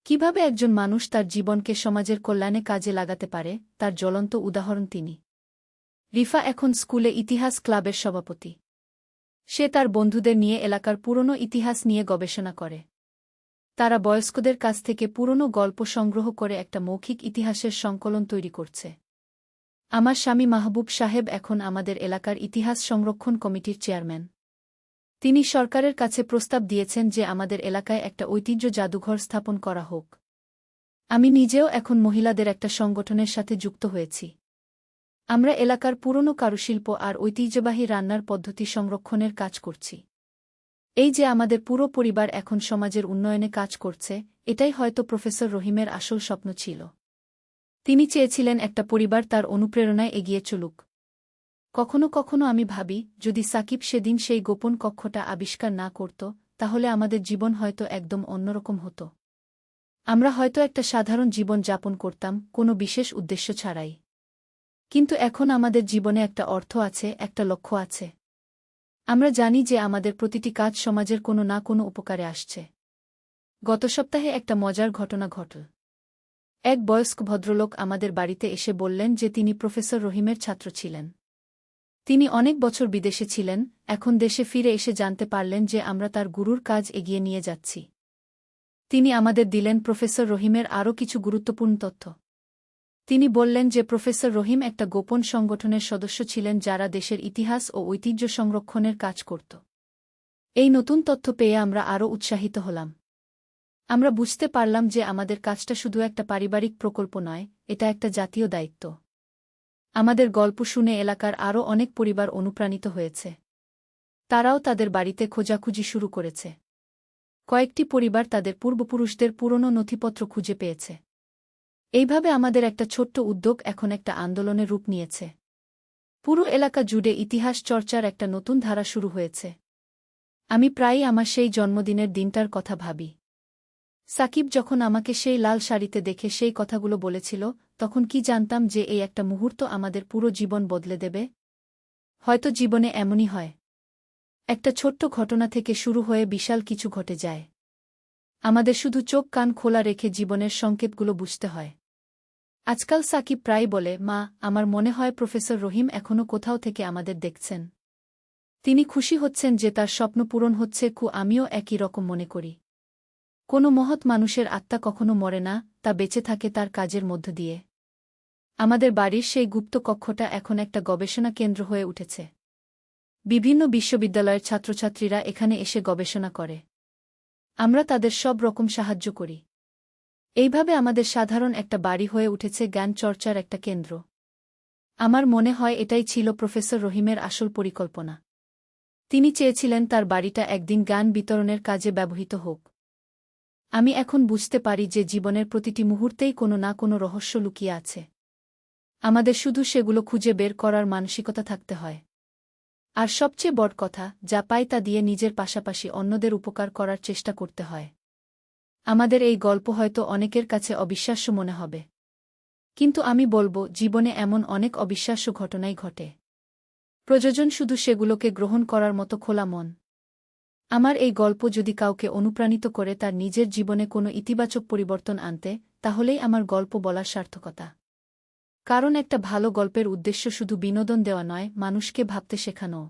কিভাবে একজন মানুষ তার জীবনকে সমাজের কল্যাণে কাজে লাগাতে পারে, তার জ্বলন্ত উদাহরণ তিনি। রিফা এখন স্কুলে ইতিহাস ক্লাবের সভাপতি। সে তার বন্ধুদের নিয়ে এলাকার পুরনো ইতিহাস নিয়ে গবেষণা করে। তারা বয়স্কদের কাছ থেকে পুরনো গল্প সংগ্রহ করে একটা মৌখিক ইতিহাসের সংকলন তৈরি করছে। আমার স্বামী মাহবুব সাহেব এখন আমাদের এলাকার ইতিহাস সংরক্ষণ কমিটির চেয়ারম্যান। তিনি সরকারের কাছে প্রস্তাব দিয়েছেন যে আমাদের এলাকায় একটা ঐতিহ্য জাদুঘর স্থাপন করা হোক। আমি নিজেও এখন মহিলাদের একটা সংগঠনের সাথে যুক্ত হয়েছি। আমরা এলাকার পুরনো কারুশিল্প আর ঐতিহ্যবাহী রান্নার পদ্ধতি সংরক্ষণের কাজ করছি। এই যে আমাদের পুরো পরিবার এখন সমাজের উন্নয়নে কাজ করছে, এটাই হয়তো প্রফেসর রহিমের আসল স্বপ্ন ছিল। তিনি চেয়েছিলেন একটা পরিবার তার অনুপ্রেরণায় এগিয়ে চলুক। কখনো কখনো আমি ভাবি, যদি সাকিব সেদিন সেই গোপন কক্ষটা আবিষ্কার না করত, তাহলে আমাদের জীবন হয়তো একদম অন্যরকম হতো। আমরা হয়তো একটা সাধারণ জীবন যাপন করতাম, কোনো বিশেষ উদ্দেশ্য ছাড়াই। কিন্তু এখন আমাদের জীবনে একটা অর্থ আছে, একটা লক্ষ্য আছে। আমরা জানি যে আমাদের প্রতিটি কাজ সমাজের কোনো না কোনো উপকারে আসছে। গত সপ্তাহে একটা মজার ঘটনা ঘটল। এক বয়স্ক ভদ্রলোক আমাদের বাড়িতে এসে বললেন যে তিনি প্রফেসর রহিমের ছাত্র ছিলেন। তিনি অনেক বছর বিদেশে ছিলেন, এখন দেশে ফিরে এসে জানতে পারলেন যে আমরা তার গুরুর কাজ এগিয়ে নিয়ে যাচ্ছি। তিনি আমাদের দিলেন প্রফেসর রহিমের আরও কিছু গুরুত্বপূর্ণ তথ্য। তিনি বললেন যে প্রফেসর রহিম একটা গোপন সংগঠনের সদস্য ছিলেন যারা দেশের ইতিহাস ও ঐতিহ্য সংরক্ষণের কাজ করত। এই নতুন তথ্য পেয়ে আমরা আরও উৎসাহিত হলাম। আমরা বুঝতে পারলাম যে আমাদের কাজটা শুধু একটা পারিবারিক প্রকল্প নয়, এটা একটা জাতীয় দায়িত্ব। আমাদের গল্প শুনে এলাকার আরও অনেক পরিবার অনুপ্রাণিত হয়েছে। তারাও তাদের বাড়িতে খোঁজাখুঁজি শুরু করেছে। কয়েকটি পরিবার তাদের পূর্বপুরুষদের পুরনো নথিপত্র খুঁজে পেয়েছে। এইভাবে আমাদের একটা ছোট্ট উদ্যোগ এখন একটা আন্দোলনের রূপ নিয়েছে। পুরো এলাকা জুড়ে ইতিহাস চর্চার একটা নতুন ধারা শুরু হয়েছে। আমি প্রায়ই আমার সেই জন্মদিনের দিনটার কথা ভাবি। সাকিব যখন আমাকে সেই লাল শাড়িতে দেখে সেই কথাগুলো বলেছিল, তখন কি জানতাম যে এই একটা মুহূর্ত আমাদের পুরো জীবন বদলে দেবে? হয়তো জীবনে এমনই হয়। একটা ছোট্ট ঘটনা থেকে শুরু হয়ে বিশাল কিছু ঘটে যায়। আমাদের শুধু চোখ কান খোলা রেখে জীবনের সংকেতগুলো বুঝতে হয়। আজকাল সাকিব প্রায় বলে, মা, আমার মনে হয় প্রফেসর রহিম এখনও কোথাও থেকে আমাদের দেখছেন। তিনি খুশি হচ্ছেন যে তার স্বপ্ন পূরণ হচ্ছে। আমিও একই রকম মনে করি। কোনো মহৎ মানুষের আত্মা কখনো মরে না, তা বেঁচে থাকে তার কাজের মধ্য দিয়ে। আমাদের বাড়ির সেই গুপ্ত কক্ষটা এখন একটা গবেষণা কেন্দ্র হয়ে উঠেছে। বিভিন্ন বিশ্ববিদ্যালয়ের ছাত্রছাত্রীরা এখানে এসে গবেষণা করে। আমরা তাদের সব রকম সাহায্য করি। এইভাবে আমাদের সাধারণ একটা বাড়ি হয়ে উঠেছে জ্ঞান চর্চার একটা কেন্দ্র। আমার মনে হয় এটাই ছিল প্রফেসর রহিমের আসল পরিকল্পনা। তিনি চেয়েছিলেন তার বাড়িটা একদিন জ্ঞান বিতরণের কাজে ব্যবহৃত হোক। আমি এখন বুঝতে পারি যে জীবনের প্রতিটি মুহূর্তেই কোনো না কোনো রহস্য লুকিয়ে আছে। আমাদের শুধু সেগুলো খুঁজে বের করার মানসিকতা থাকতে হয়। আর সবচেয়ে বড় কথা, যা পাই তা দিয়ে নিজের পাশাপাশি অন্যদের উপকার করার চেষ্টা করতে হয়। আমাদের এই গল্প হয়তো অনেকের কাছে অবিশ্বাস্য মনে হবে। কিন্তু আমি বলবো, জীবনে এমন অনেক অবিশ্বাস্য ঘটনাই ঘটে। প্রয়োজন শুধু সেগুলোকে গ্রহণ করার মতো খোলা মন। আমার এই গল্প যদি কাউকে অনুপ্রাণিত করে তার নিজের জীবনে কোনো ইতিবাচক পরিবর্তন আনতে, তাহলেই আমার গল্প বলার সার্থকতা। কারণ একটা ভালো গল্পের উদ্দেশ্য শুধু বিনোদন দেওয়া নয়, মানুষকে ভাবতে শেখানো।